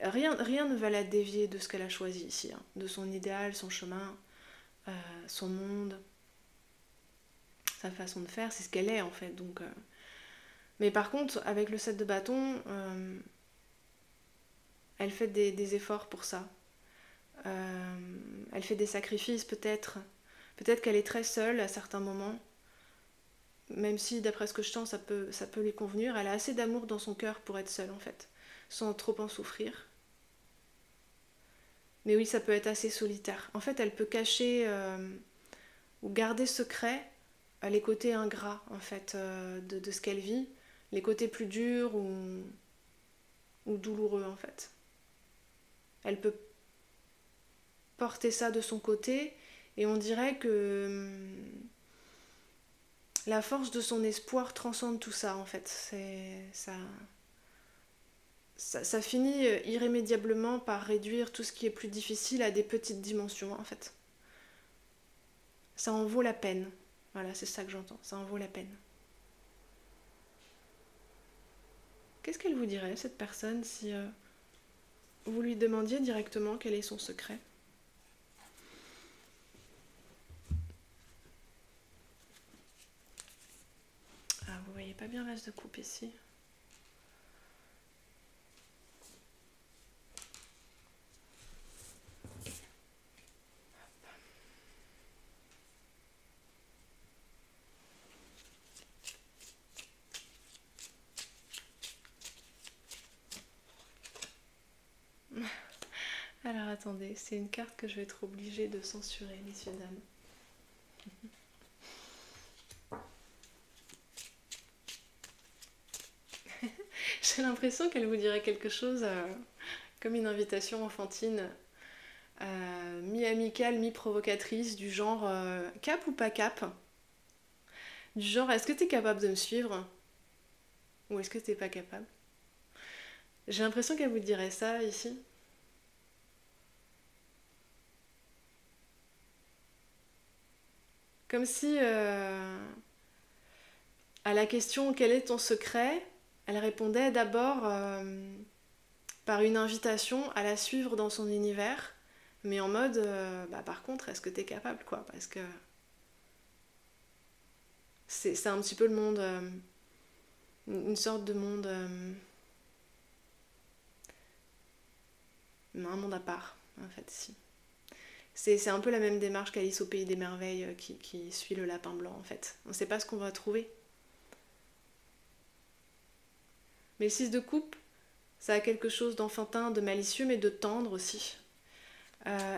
rien ne va la dévier de ce qu'elle a choisi ici, hein, de son idéal, son chemin, son monde, sa façon de faire, c'est ce qu'elle est en fait. Donc, mais par contre, avec le 7 de bâton, elle fait des efforts pour ça. Elle fait des sacrifices peut-être. Peut-être qu'elle est très seule à certains moments. Même si d'après ce que je sens, ça peut lui convenir. Elle a assez d'amour dans son cœur pour être seule en fait. Sans trop en souffrir. Mais oui, ça peut être assez solitaire. En fait, elle peut cacher ou garder secret les côtés ingrats en fait de ce qu'elle vit. Les côtés plus durs ou douloureux en fait. Elle peut porter ça de son côté et on dirait que la force de son espoir transcende tout ça en fait. Ça finit irrémédiablement par réduire tout ce qui est plus difficile à des petites dimensions en fait. Ça en vaut la peine. Voilà, c'est ça que j'entends. Ça en vaut la peine. Qu'est-ce qu'elle vous dirait, cette personne, si vous lui demandiez directement quel est son secret ? Ah, vous voyez pas bien l'as de coupe ici. Alors attendez, c'est une carte que je vais être obligée de censurer, messieurs, dames. J'ai l'impression qu'elle vous dirait quelque chose comme une invitation enfantine, mi-amicale, mi-provocatrice, du genre cap ou pas cap ? Du genre, est-ce que t'es capable de me suivre ? Ou est-ce que t'es pas capable ? J'ai l'impression qu'elle vous dirait ça ici. Comme si, à la question quel est ton secret, elle répondait d'abord par une invitation à la suivre dans son univers, mais en mode, par contre, est-ce que t'es capable, quoi ? Parce que c'est un petit peu le monde, une sorte de monde, un monde à part, en fait, ici. C'est un peu la même démarche qu'Alice au Pays des Merveilles qui suit le lapin blanc, en fait. On ne sait pas ce qu'on va trouver. Mais le 6 de coupe, ça a quelque chose d'enfantin, de malicieux, mais de tendre aussi.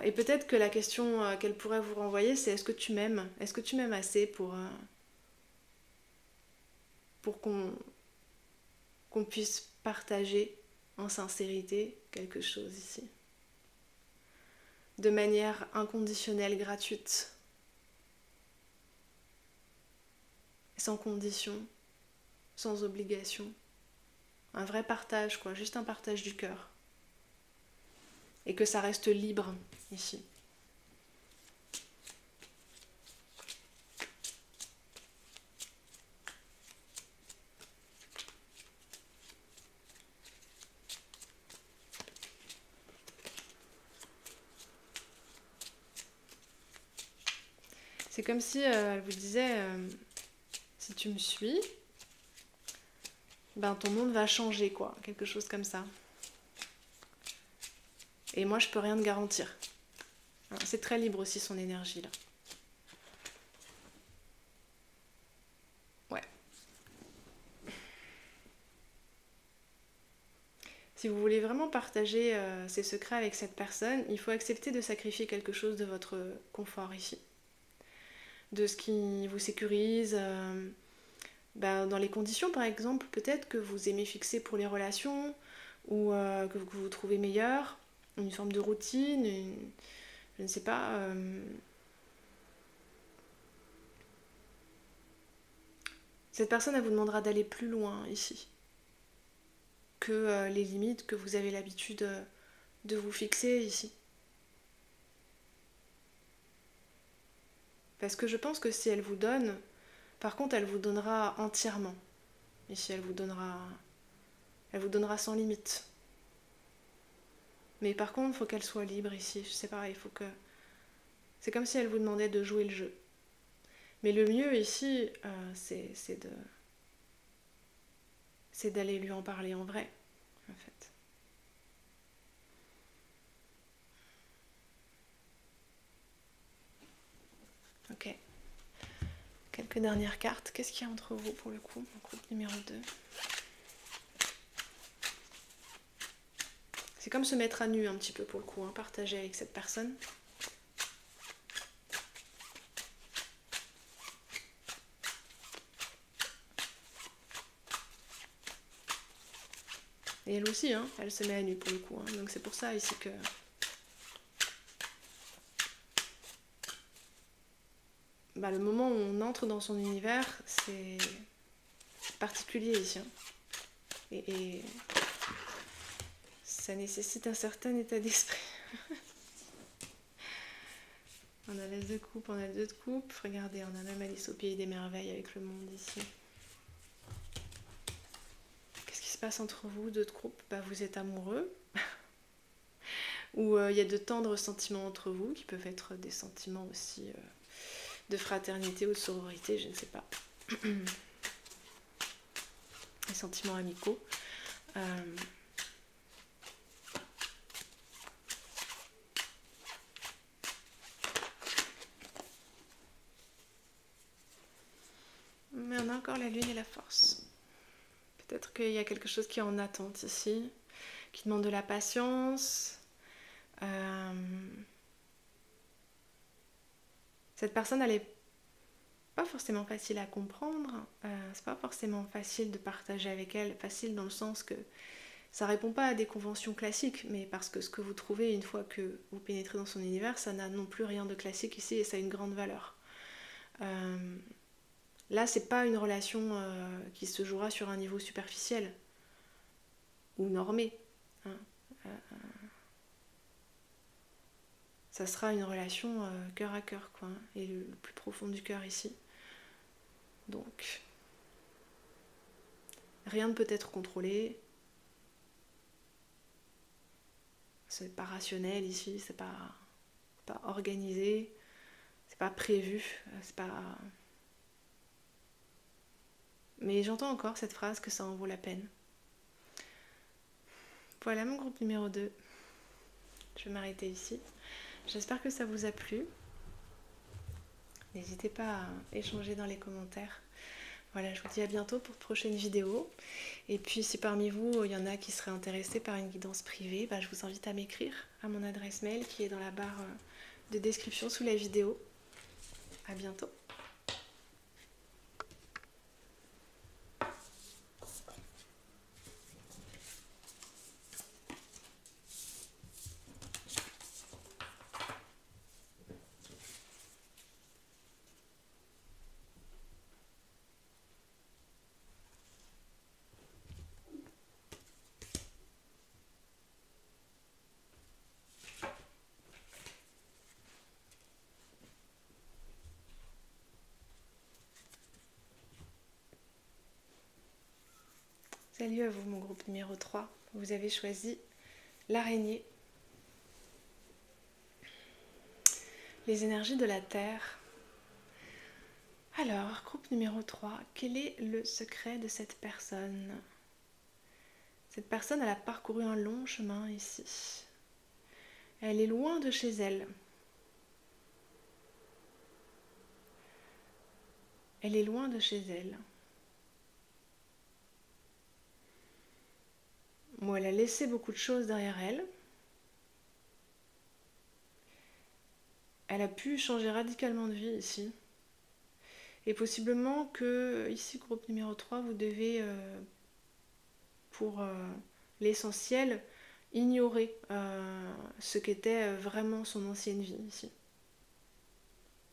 Et peut-être que la question qu'elle pourrait vous renvoyer, c'est est-ce que tu m'aimes ? Est-ce que tu m'aimes assez pour qu'on puisse partager en sincérité quelque chose ici ? De manière inconditionnelle, gratuite. Sans condition, sans obligation. Un vrai partage, quoi, juste un partage du cœur. Et que ça reste libre, ici. C'est comme si elle vous disait, si tu me suis, ben ton monde va changer, quoi, quelque chose comme ça. Et moi, je peux rien te garantir. C'est très libre aussi son énergie là. Ouais. Si vous voulez vraiment partager ces secrets avec cette personne, il faut accepter de sacrifier quelque chose de votre confort ici. De ce qui vous sécurise. Dans les conditions, par exemple, peut-être que vous aimez fixer pour les relations ou que vous trouvez meilleur, une forme de routine, je ne sais pas. Cette personne, elle vous demandera d'aller plus loin ici que les limites que vous avez l'habitude de vous fixer ici. Parce que je pense que si elle vous donne, par contre, elle vous donnera entièrement. Ici, elle vous donnera sans limite. Mais par contre, il faut qu'elle soit libre ici. Je sais pas, il faut que... C'est comme si elle vous demandait de jouer le jeu. Mais le mieux ici, c'est d'aller lui en parler en vrai, en fait. Ok. Quelques dernières cartes. Qu'est-ce qu'il y a entre vous pour le coup, mon groupe numéro 2? C'est comme se mettre à nu un petit peu pour le coup, hein, partager avec cette personne. Et elle aussi, hein, elle se met à nu pour le coup. Hein, donc c'est pour ça ici que... le moment où on entre dans son univers, c'est particulier ici. Hein. Et ça nécessite un certain état d'esprit. On a l'as de coupe, on a le 2 de coupe. Regardez, on a même Alice au pays des merveilles avec le monde ici. Qu'est-ce qui se passe entre vous, 2 de coupe? Vous êtes amoureux. Ou il y a de tendres sentiments entre vous, qui peuvent être des sentiments aussi de fraternité ou de sororité, je ne sais pas. Des sentiments amicaux. Mais on a encore la lune et la force. Peut-être qu'il y a quelque chose qui est en attente ici, qui demande de la patience. Cette personne, elle est pas forcément facile à comprendre. C'est pas forcément facile de partager avec elle. Facile dans le sens que ça répond pas à des conventions classiques, mais parce que ce que vous trouvez une fois que vous pénétrez dans son univers, ça n'a non plus rien de classique ici et ça a une grande valeur. Là, c'est pas une relation qui se jouera sur un niveau superficiel ou normé. Hein. Ça sera une relation cœur à cœur, quoi, hein, et le plus profond du cœur ici. Donc, rien ne peut être contrôlé. C'est pas rationnel ici, c'est pas organisé, c'est pas prévu, c'est pas... Mais j'entends encore cette phrase que ça en vaut la peine. Voilà mon groupe numéro 2. Je vais m'arrêter ici. J'espère que ça vous a plu. N'hésitez pas à échanger dans les commentaires. Voilà, je vous dis à bientôt pour de prochaines vidéos. Et puis si parmi vous, il y en a qui seraient intéressés par une guidance privée, je vous invite à m'écrire à mon adresse mail qui est dans la barre de description sous la vidéo. À bientôt. Salut à vous mon groupe numéro 3. Vous avez choisi l'araignée. Les énergies de la Terre. Alors, groupe numéro 3, quel est le secret de cette personne? Cette personne, elle a parcouru un long chemin ici. Elle est loin de chez elle. Elle est loin de chez elle. Bon, elle a laissé beaucoup de choses derrière elle. Elle a pu changer radicalement de vie ici. Et possiblement que, ici, groupe numéro 3, vous devez, pour l'essentiel, ignorer ce qu'était vraiment son ancienne vie ici.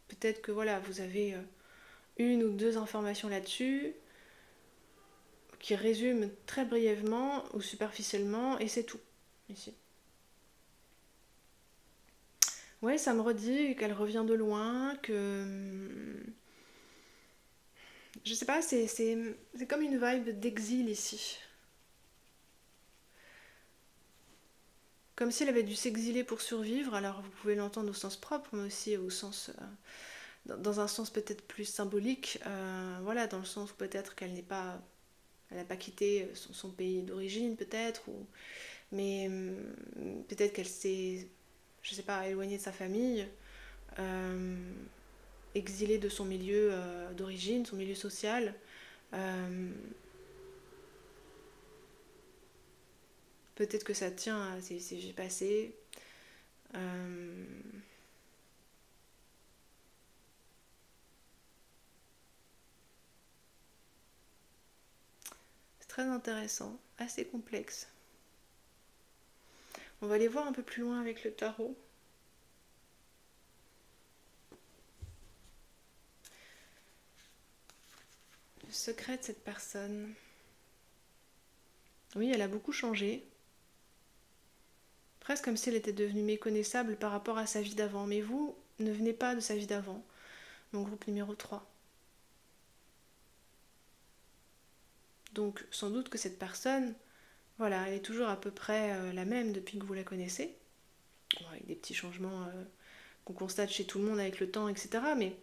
Peut-être que voilà, vous avez une ou deux informations là-dessus qui résument très brièvement ou superficiellement, et c'est tout ici. Ouais, ça me redit qu'elle revient de loin, que je sais pas, c'est comme une vibe d'exil ici. Comme si elle avait dû s'exiler pour survivre. Alors vous pouvez l'entendre au sens propre, mais aussi au sens, dans un sens peut-être plus symbolique. Voilà, dans le sens où peut-être qu'elle n'est pas, elle n'a pas quitté son pays d'origine, peut-être, mais peut-être qu'elle s'est, je sais pas, éloignée de sa famille, exilée de son milieu d'origine, son milieu social. Peut-être que ça tient à ses vies passées. C'est très intéressant, assez complexe. On va aller voir un peu plus loin avec le tarot. Le secret de cette personne. Oui, elle a beaucoup changé. Presque comme si elle était devenue méconnaissable par rapport à sa vie d'avant. Mais vous ne venez pas de sa vie d'avant. Mon groupe numéro 3. Donc sans doute que cette personne, voilà, elle est toujours à peu près la même depuis que vous la connaissez. Bon, avec des petits changements qu'on constate chez tout le monde avec le temps, etc. Mais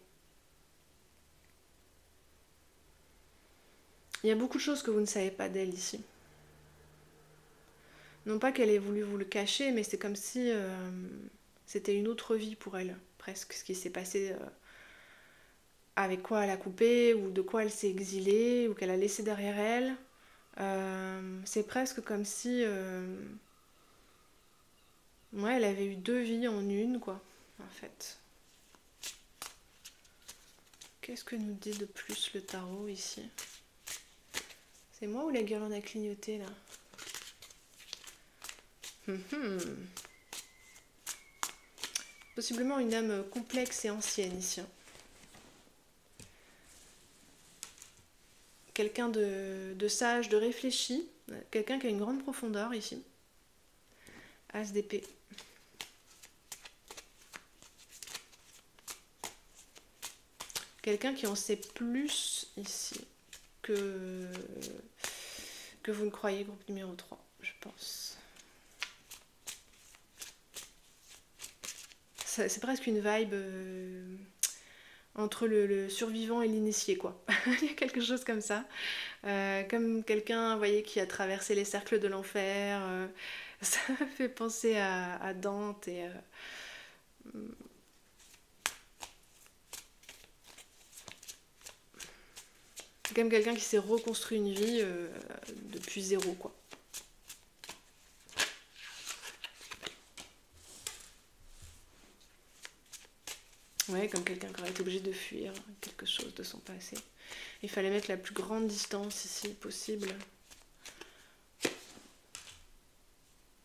il y a beaucoup de choses que vous ne savez pas d'elle ici. Non pas qu'elle ait voulu vous le cacher, mais c'est comme si c'était une autre vie pour elle, presque, ce qui s'est passé, avec quoi elle a coupé, ou de quoi elle s'est exilée, ou qu'elle a laissé derrière elle. C'est presque comme si ouais, elle avait eu deux vies en une, quoi, en fait. Qu'est-ce que nous dit de plus le tarot ici? C'est moi ou la guirlande a clignoté, là? Possiblement une âme complexe et ancienne ici. Quelqu'un de sage, de réfléchi, quelqu'un qui a une grande profondeur ici. As d'épée. Quelqu'un qui en sait plus ici que vous ne croyez, groupe numéro 3, je pense. C'est presque une vibe entre le survivant et l'initié, quoi. Il y a quelque chose comme ça. Comme quelqu'un, vous voyez, qui a traversé les cercles de l'enfer. Ça fait penser à Dante et... c'est comme quelqu'un qui s'est reconstruit une vie depuis zéro, quoi. Ouais, comme quelqu'un qui aurait été obligé de fuir quelque chose de son passé. Il fallait mettre la plus grande distance ici possible.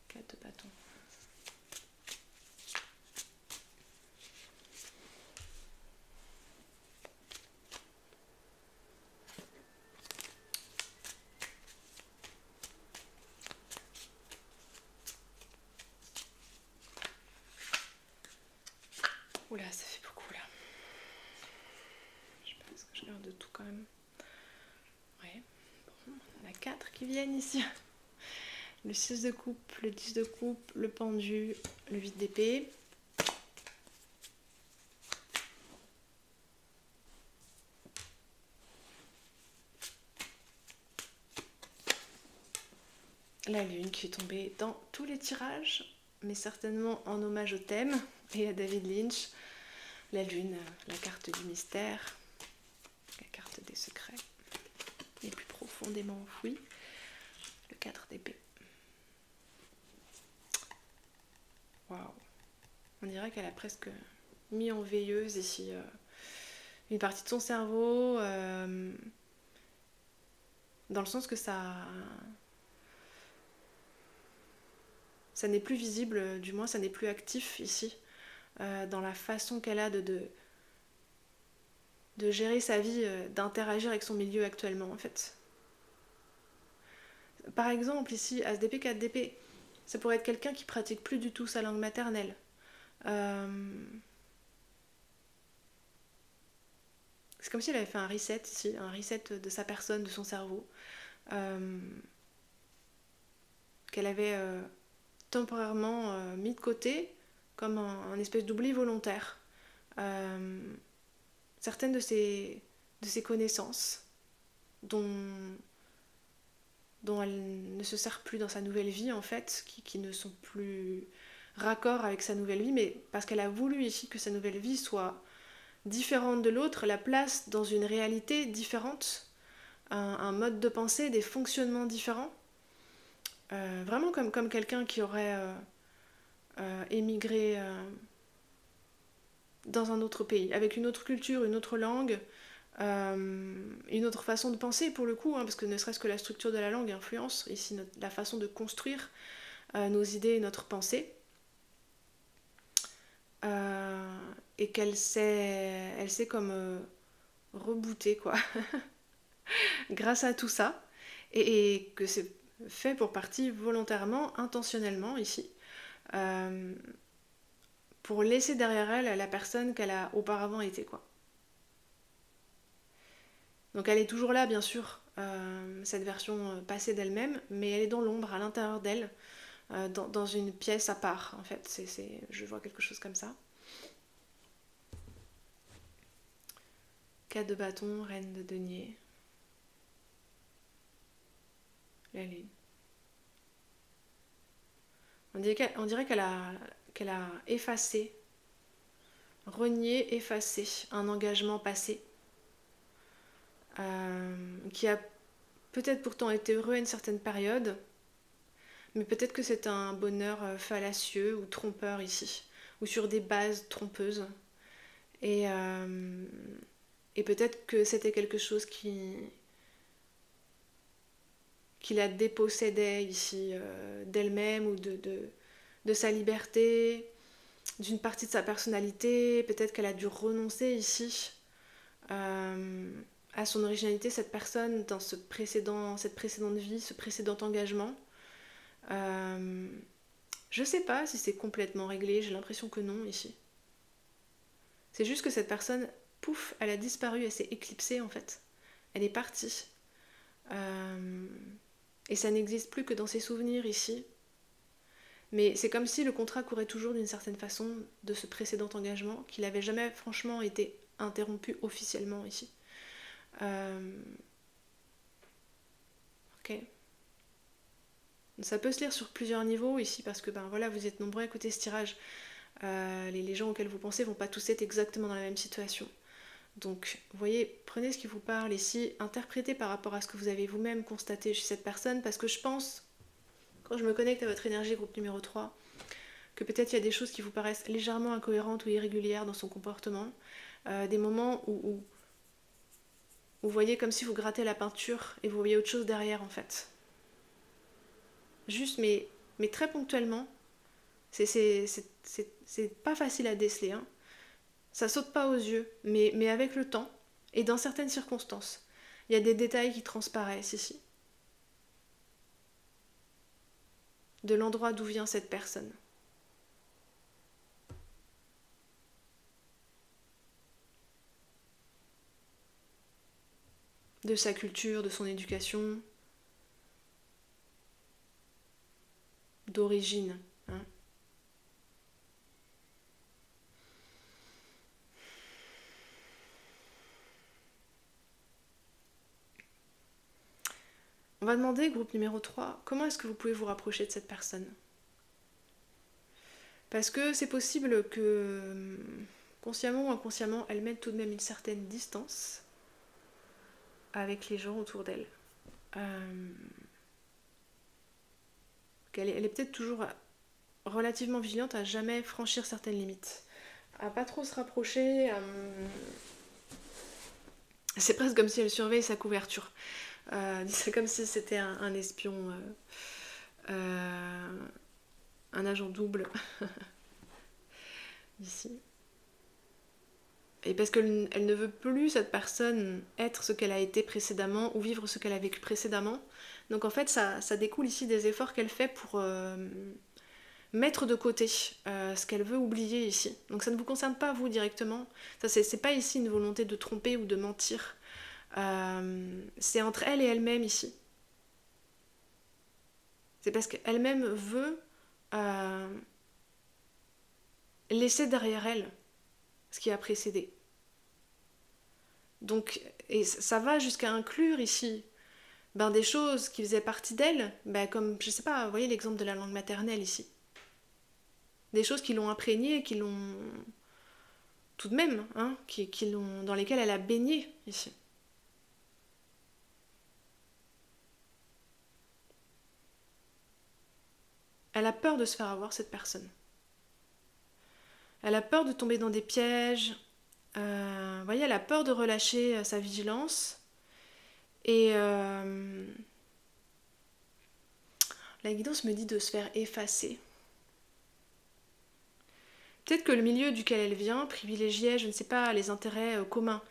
4 de bâton. Oula, ça fait beaucoup là. Je pense que je garde tout quand même. Ouais, bon, on a 4 qui viennent ici. Le 6 de coupe, le 10 de coupe, le pendu, le 8 d'épée. La lune qui est tombée dans tous les tirages, mais certainement en hommage au thème et à David Lynch. La lune, la carte du mystère, la carte des secrets les plus profondément enfouis, le 4 d'épée. Waouh. On dirait qu'elle a presque mis en veilleuse ici une partie de son cerveau, dans le sens que ça n'est plus visible, du moins ça n'est plus actif ici, dans la façon qu'elle a de gérer sa vie, d'interagir avec son milieu actuellement en fait. Par exemple ici, ASDP 4DP, ça pourrait être quelqu'un qui pratique plus du tout sa langue maternelle. C'est comme si elle avait fait un reset ici, un reset de sa personne, de son cerveau, qu'elle avait temporairement mis de côté comme un espèce d'oubli volontaire. Certaines de ses connaissances dont elle ne se sert plus dans sa nouvelle vie en fait, qui ne sont plus raccord avec sa nouvelle vie, mais parce qu'elle a voulu ici que sa nouvelle vie soit différente de l'autre, la place dans une réalité différente, un mode de pensée, des fonctionnements différents. Vraiment comme quelqu'un qui aurait émigré dans un autre pays, avec une autre culture, une autre langue, une autre façon de penser pour le coup, hein, parce que ne serait-ce que la structure de la langue influence ici la façon de construire nos idées et notre pensée. Et qu'elle sait comme rebooter quoi, grâce à tout ça, et que c'est fait pour partie volontairement, intentionnellement ici, pour laisser derrière elle la personne qu'elle a auparavant été quoi. Donc elle est toujours là bien sûr, cette version passée d'elle-même, mais elle est dans l'ombre, à l'intérieur d'elle, dans une pièce à part en fait, je vois quelque chose comme ça. 4 de bâton, reine de denier, la lune. On dirait qu'elle a effacé, renié, effacé un engagement passé, qui a peut-être pourtant été heureux à une certaine période, mais peut-être que c'est un bonheur fallacieux ou trompeur ici, ou sur des bases trompeuses. Et peut-être que c'était quelque chose qui la dépossédait ici d'elle-même ou de sa liberté, d'une partie de sa personnalité. Peut-être qu'elle a dû renoncer ici à son originalité, cette personne, dans cette précédente vie, ce précédent engagement. Je sais pas si c'est complètement réglé, j'ai l'impression que non ici. C'est juste que cette personne, pouf, elle a disparu, elle s'est éclipsée en fait. Elle est partie. Et ça n'existe plus que dans ses souvenirs ici. Mais c'est comme si le contrat courait toujours d'une certaine façon de ce précédent engagement, qu'il n'avait jamais franchement été interrompu officiellement ici. Ok. Ça peut se lire sur plusieurs niveaux ici, parce que ben voilà, vous êtes nombreux à écouter ce tirage. Les gens auxquels vous pensez vont pas tous être exactement dans la même situation. Donc, vous voyez, prenez ce qui vous parle ici, interprétez par rapport à ce que vous avez vous-même constaté chez cette personne, parce que je pense, quand je me connecte à votre énergie groupe numéro 3, que peut-être il y a des choses qui vous paraissent légèrement incohérentes ou irrégulières dans son comportement, des moments où vous voyez comme si vous grattez la peinture et vous voyez autre chose derrière en fait. Juste, mais très ponctuellement, c'est pas facile à déceler, hein. Ça saute pas aux yeux, mais avec le temps et dans certaines circonstances, il y a des détails qui transparaissent ici. De l'endroit d'où vient cette personne. De sa culture, de son éducation, d'origine. Hein. On va demander, groupe numéro 3, comment est-ce que vous pouvez vous rapprocher de cette personne ? Parce que c'est possible que, consciemment ou inconsciemment, elle mette tout de même une certaine distance avec les gens autour d'elle. Elle est peut-être toujours relativement vigilante à jamais franchir certaines limites, à pas trop se rapprocher. C'est presque comme si elle surveille sa couverture. C'est comme si c'était un espion, un agent double ici. Et parce qu'elle ne veut plus, cette personne, être ce qu'elle a été précédemment ou vivre ce qu'elle a vécu précédemment. Donc en fait, ça découle ici des efforts qu'elle fait pour mettre de côté ce qu'elle veut oublier ici. Donc ça ne vous concerne pas vous directement. Ça, c'est pas ici une volonté de tromper ou de mentir. C'est entre elle et elle-même ici. C'est parce qu'elle-même veut laisser derrière elle ce qui a précédé. Donc, et ça va jusqu'à inclure ici des choses qui faisaient partie d'elle, comme, je sais pas, vous voyez l'exemple de la langue maternelle ici. Des choses qui l'ont imprégnée, qui l'ont tout de même, hein, dans lesquelles elle a baigné ici. Elle a peur de se faire avoir, cette personne. Elle a peur de tomber dans des pièges. Vous voyez, elle a peur de relâcher sa vigilance. Et la guidance me dit de se faire effacer. Peut-être que le milieu duquel elle vient privilégiait, je ne sais pas, les intérêts communs,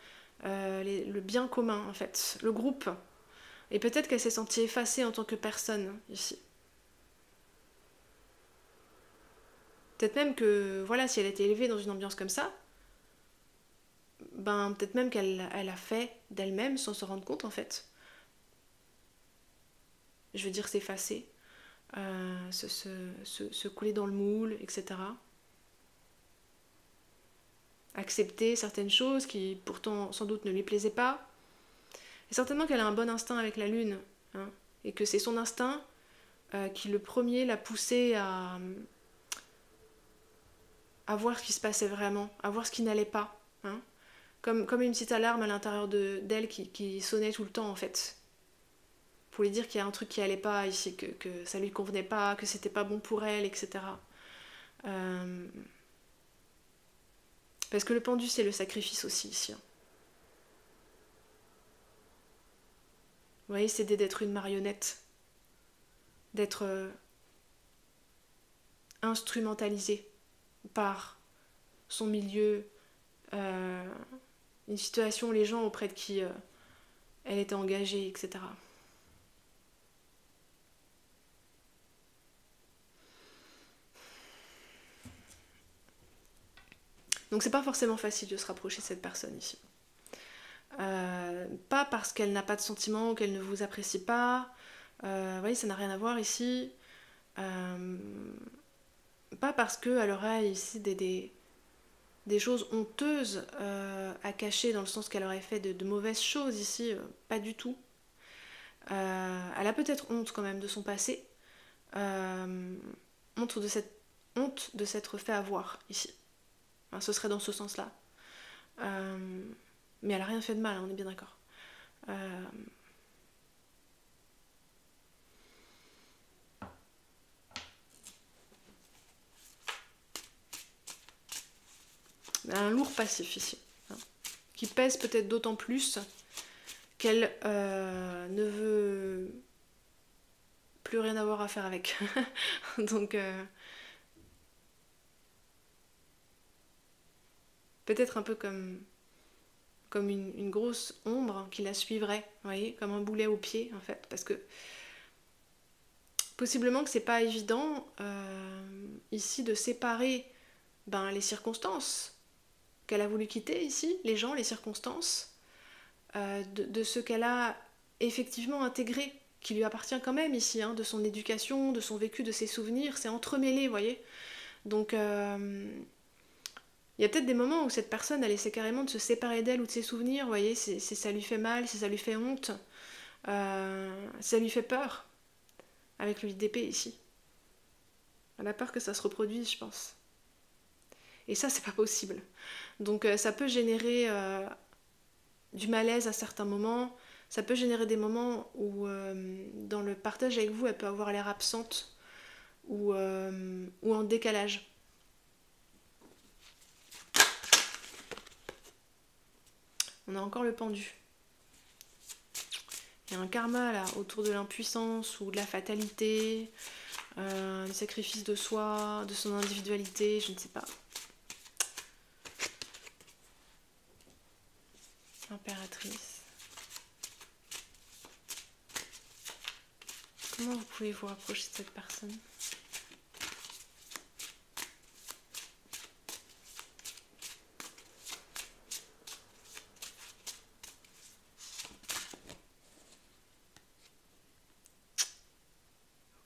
le bien commun en fait, le groupe. Et peut-être qu'elle s'est sentie effacée en tant que personne ici. Peut-être même que, voilà, si elle a été élevée dans une ambiance comme ça, peut-être même qu'elle a fait d'elle-même sans se rendre compte en fait. Je veux dire s'effacer, se couler dans le moule, etc. Accepter certaines choses qui pourtant sans doute ne lui plaisaient pas. Et certainement qu'elle a un bon instinct avec la lune, hein, et que c'est son instinct qui le premier l'a poussée à voir ce qui se passait vraiment, à voir ce qui n'allait pas. Hein. Comme une petite alarme à l'intérieur d'elle qui sonnait tout le temps en fait. Pour lui dire qu'il y a un truc qui allait pas ici, que ça lui convenait pas, que c'était pas bon pour elle, etc. Parce que le pendu c'est le sacrifice aussi ici. Vous voyez, c'est d'être une marionnette, d'être instrumentalisée par son milieu, une situation, les gens auprès de qui elle était engagée, etc. Donc c'est pas forcément facile de se rapprocher de cette personne ici. Pas parce qu'elle n'a pas de sentiments ou qu'elle ne vous apprécie pas. Vous voyez, ça n'a rien à voir ici. Pas parce qu'elle aurait ici des choses honteuses à cacher, dans le sens qu'elle aurait fait de mauvaises choses ici. Pas du tout. Elle a peut-être honte quand même de son passé. Honte de s'être fait avoir ici. Enfin, ce serait dans ce sens-là. Mais elle a rien fait de mal, on est bien d'accord. Elle a un lourd passif ici, hein, qui pèse peut-être d'autant plus qu'elle ne veut plus rien avoir à faire avec. Donc peut-être un peu comme une grosse ombre qui la suivrait, vous voyez, comme un boulet au pied en fait, parce que possiblement que c'est pas évident ici de séparer les circonstances qu'elle a voulu quitter ici, les gens, les circonstances, de ce qu'elle a effectivement intégré, qui lui appartient quand même ici, hein, de son éducation, de son vécu, de ses souvenirs, c'est entremêlé, vous voyez. Donc il y a peut-être des moments où cette personne, elle essaie carrément de se séparer d'elle ou de ses souvenirs, vous voyez, si ça lui fait mal, si ça lui fait honte, si ça lui fait peur, avec le 8 d'épée ici. Elle a peur que ça se reproduise, je pense. Et ça, c'est pas possible. Donc ça peut générer du malaise à certains moments, ça peut générer des moments où dans le partage avec vous, elle peut avoir l'air absente, ou en décalage. On a encore le pendu. Il y a un karma là autour de l'impuissance ou de la fatalité, du sacrifice de soi, de son individualité, je ne sais pas. Impératrice. Comment vous pouvez vous rapprocher de cette personne ?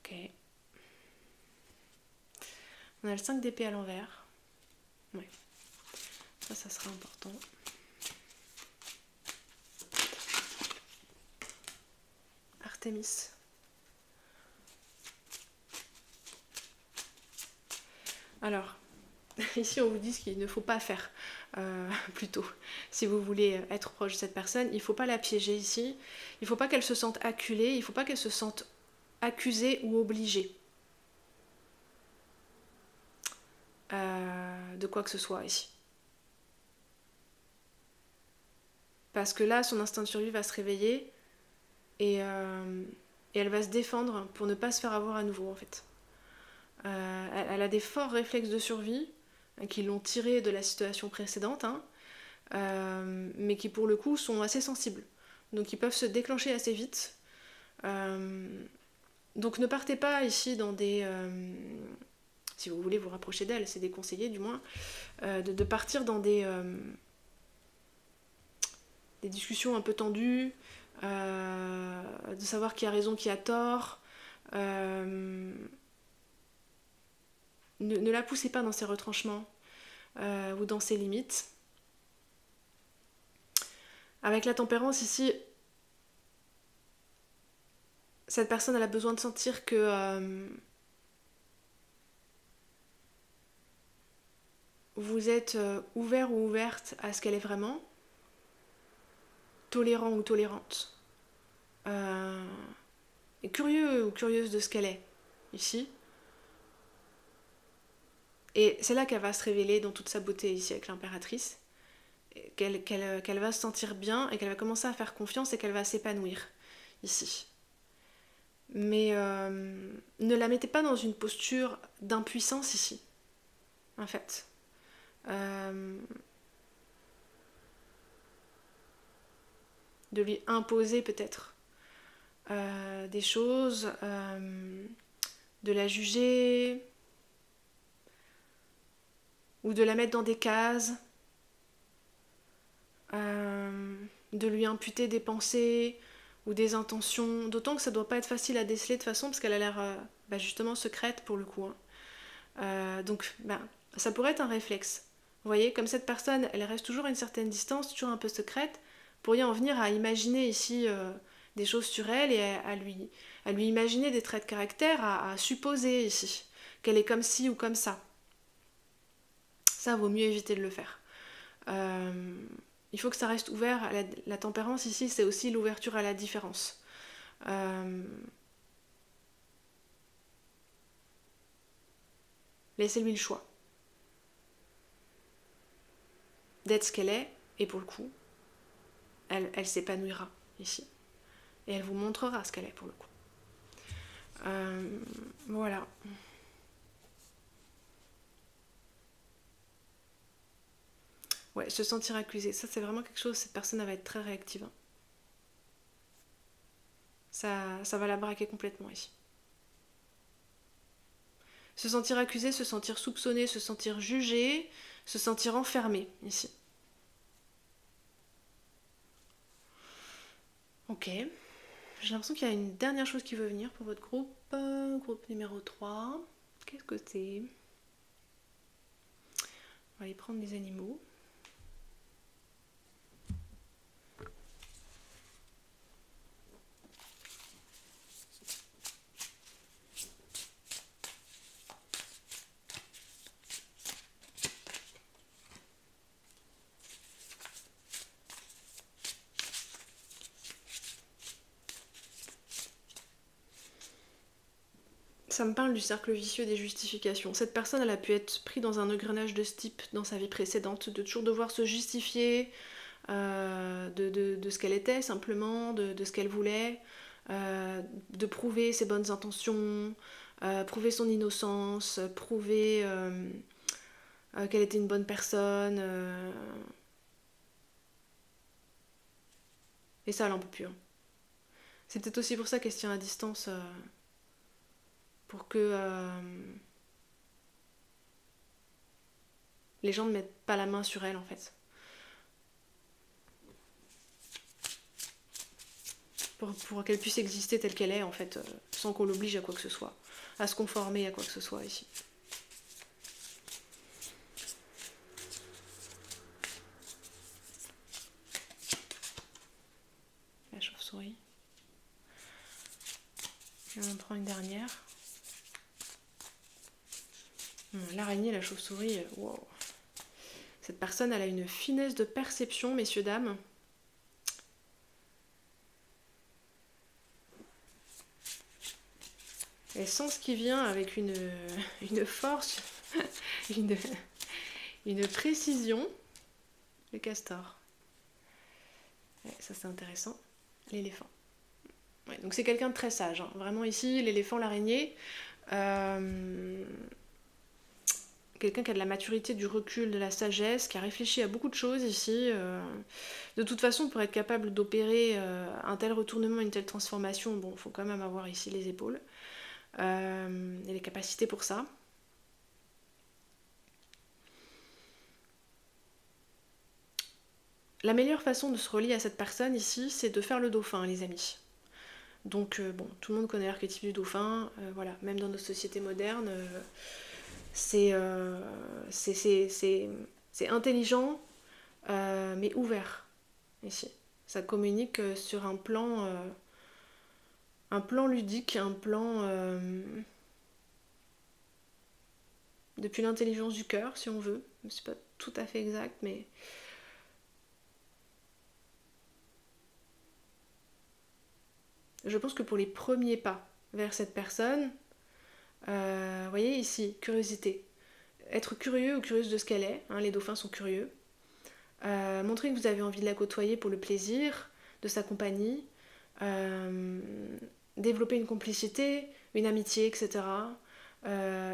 Ok. On a le 5 d'épée à l'envers. Ouais. Ça sera important. Artémis. Alors, ici on vous dit ce qu'il ne faut pas faire, plutôt. Si vous voulez être proche de cette personne, il ne faut pas la piéger ici. Il ne faut pas qu'elle se sente acculée, il ne faut pas qu'elle se sente accusée ou obligée de quoi que ce soit ici. Parce que là, son instinct de survie va se réveiller et elle va se défendre pour ne pas se faire avoir à nouveau, en fait. Elle a des forts réflexes de survie qui l'ont tirée de la situation précédente, hein, mais qui pour le coup sont assez sensibles. Donc ils peuvent se déclencher assez vite. Donc ne partez pas ici dans des... si vous voulez vous rapprocher d'elle, c'est déconseillé du moins, de partir dans des discussions un peu tendues, de savoir qui a raison, qui a tort. Ne la poussez pas dans ses retranchements ou dans ses limites. Avec la tempérance ici, cette personne elle a besoin de sentir que vous êtes ouvert ou ouverte à ce qu'elle est vraiment, tolérant ou tolérante, et curieux ou curieuse de ce qu'elle est ici. Et c'est là qu'elle va se révéler dans toute sa beauté ici avec l'impératrice, qu'elle va se sentir bien et qu'elle va commencer à faire confiance et qu'elle va s'épanouir ici. Mais ne la mettez pas dans une posture d'impuissance ici, en fait. De lui imposer peut-être des choses, de la juger, ou de la mettre dans des cases, de lui imputer des pensées ou des intentions, d'autant que ça doit pas être facile à déceler de toute façon parce qu'elle a l'air justement secrète pour le coup, hein. Donc ça pourrait être un réflexe, vous voyez, comme cette personne elle reste toujours à une certaine distance, toujours un peu secrète, vous pourriez en venir à imaginer ici des choses sur elle et à lui imaginer des traits de caractère, à supposer ici qu'elle est comme ci ou comme ça. Ça vaut mieux éviter de le faire. Il faut que ça reste ouvert. La tempérance ici, c'est aussi l'ouverture à la différence. Laissez-lui le choix d'être ce qu'elle est, et pour le coup, elle s'épanouira ici. Et elle vous montrera ce qu'elle est pour le coup. Voilà. Ouais, se sentir accusé, ça c'est vraiment quelque chose, cette personne elle va être très réactive. Hein. Ça va la braquer complètement ici. Se sentir accusé, se sentir soupçonné, se sentir jugé, se sentir enfermé ici. Ok. J'ai l'impression qu'il y a une dernière chose qui veut venir pour votre groupe. Groupe numéro 3. Qu'est-ce que c'est ? On va aller prendre des animaux. Ça me parle du cercle vicieux des justifications. Cette personne, elle a pu être prise dans un engrenage de ce type dans sa vie précédente, de toujours devoir se justifier de ce qu'elle était simplement, de ce qu'elle voulait, de prouver ses bonnes intentions, prouver son innocence, prouver qu'elle était une bonne personne. Et ça, elle en peut plus. Hein. C'est peut-être aussi pour ça qu'elle se tient à distance, pour que les gens ne mettent pas la main sur elle en fait. Pour qu'elle puisse exister telle qu'elle est en fait, sans qu'on l'oblige à quoi que ce soit, à se conformer à quoi que ce soit ici. La chauve-souris. Je vais en prendre une dernière. L'araignée, la chauve-souris, wow. Cette personne, elle a une finesse de perception, messieurs, dames. Elle sent ce qui vient avec une force, une précision. Le castor. Ouais, ça c'est intéressant. L'éléphant. Ouais, donc c'est quelqu'un de très sage. Hein. Vraiment ici, l'éléphant, l'araignée. Quelqu'un qui a de la maturité, du recul, de la sagesse, qui a réfléchi à beaucoup de choses ici. De toute façon, pour être capable d'opérer un tel retournement, une telle transformation, bon, il faut quand même avoir ici les épaules. Et les capacités pour ça. La meilleure façon de se relier à cette personne ici, c'est de faire le dauphin, les amis. Donc, bon, tout le monde connaît l'archétype du dauphin, voilà, même dans nos sociétés modernes, c'est intelligent, mais ouvert, ici. Ça communique sur un plan ludique, un plan depuis l'intelligence du cœur, si on veut. C'est pas tout à fait exact, mais je pense que pour les premiers pas vers cette personne, vous voyez ici, curiosité. Être curieux ou curieuse de ce qu'elle est, hein, les dauphins sont curieux. Montrer que vous avez envie de la côtoyer pour le plaisir de sa compagnie. Développer une complicité, une amitié, etc.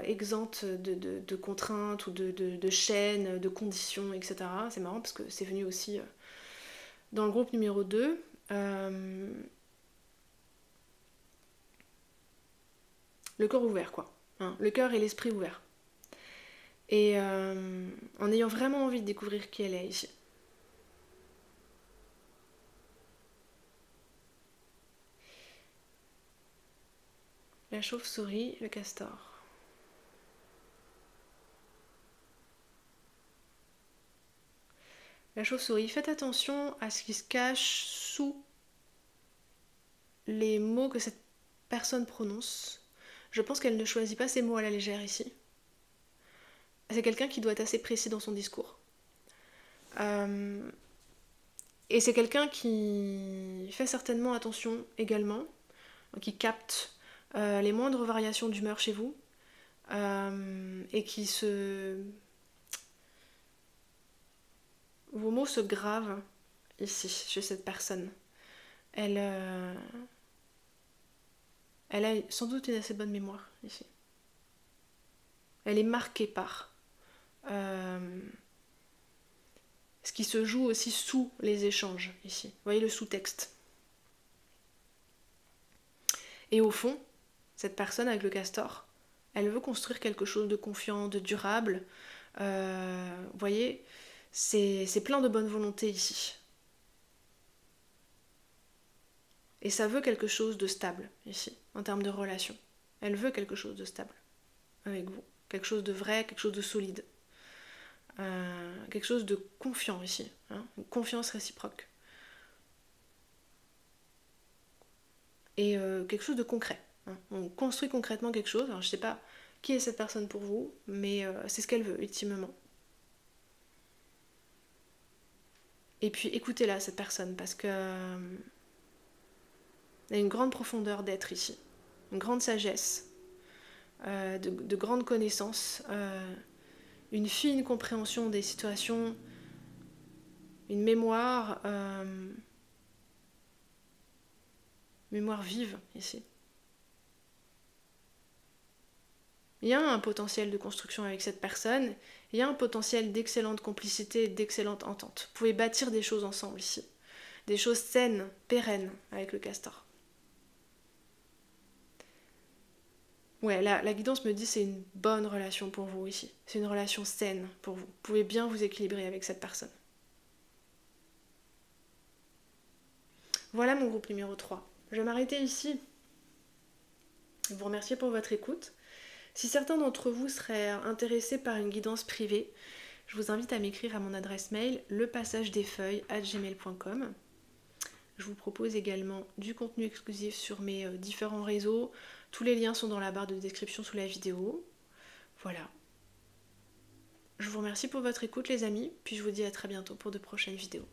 Exempte de contraintes ou de chaînes, de conditions, etc. C'est marrant parce que c'est venu aussi dans le groupe numéro 2. Le cœur ouvert, quoi. Hein, le cœur et l'esprit ouverts. Et en ayant vraiment envie de découvrir qui elle est ici. La chauve-souris, le castor. La chauve-souris, faites attention à ce qui se cache sous les mots que cette personne prononce. Je pense qu'elle ne choisit pas ses mots à la légère ici. C'est quelqu'un qui doit être assez précis dans son discours. Et c'est quelqu'un qui fait certainement attention également, qui capte les moindres variations d'humeur chez vous, et qui se... Vos mots se gravent ici, chez cette personne. Elle a sans doute une assez bonne mémoire ici. Elle est marquée par ce qui se joue aussi sous les échanges ici. Vous voyez le sous-texte. Et au fond, cette personne avec le castor, elle veut construire quelque chose de confiant, de durable. Vous voyez, c'est plein de bonne volonté ici. Et ça veut quelque chose de stable ici, en termes de relation. Elle veut quelque chose de stable avec vous. Quelque chose de vrai, quelque chose de solide. Quelque chose de confiant ici. Hein, une confiance réciproque. Et quelque chose de concret. Hein. On construit concrètement quelque chose. Alors, je ne sais pas qui est cette personne pour vous, mais c'est ce qu'elle veut, ultimement. Et puis écoutez-la, cette personne, parce que il y a une grande profondeur d'être ici, une grande sagesse, de grandes connaissances, une fine compréhension des situations, une mémoire vive ici. Il y a un potentiel de construction avec cette personne, il y a un potentiel d'excellente complicité et d'excellente entente. Vous pouvez bâtir des choses ensemble ici, des choses saines, pérennes avec le castor. Ouais, la guidance me dit que c'est une bonne relation pour vous ici. C'est une relation saine pour vous. Vous pouvez bien vous équilibrer avec cette personne. Voilà mon groupe numéro 3. Je vais m'arrêter ici. Je vous remercie pour votre écoute. Si certains d'entre vous seraient intéressés par une guidance privée, je vous invite à m'écrire à mon adresse mail lepassagedesfeuilles@gmail.com. Je vous propose également du contenu exclusif sur mes différents réseaux. Tous les liens sont dans la barre de description sous la vidéo. Voilà. Je vous remercie pour votre écoute les amis, puis je vous dis à très bientôt pour de prochaines vidéos.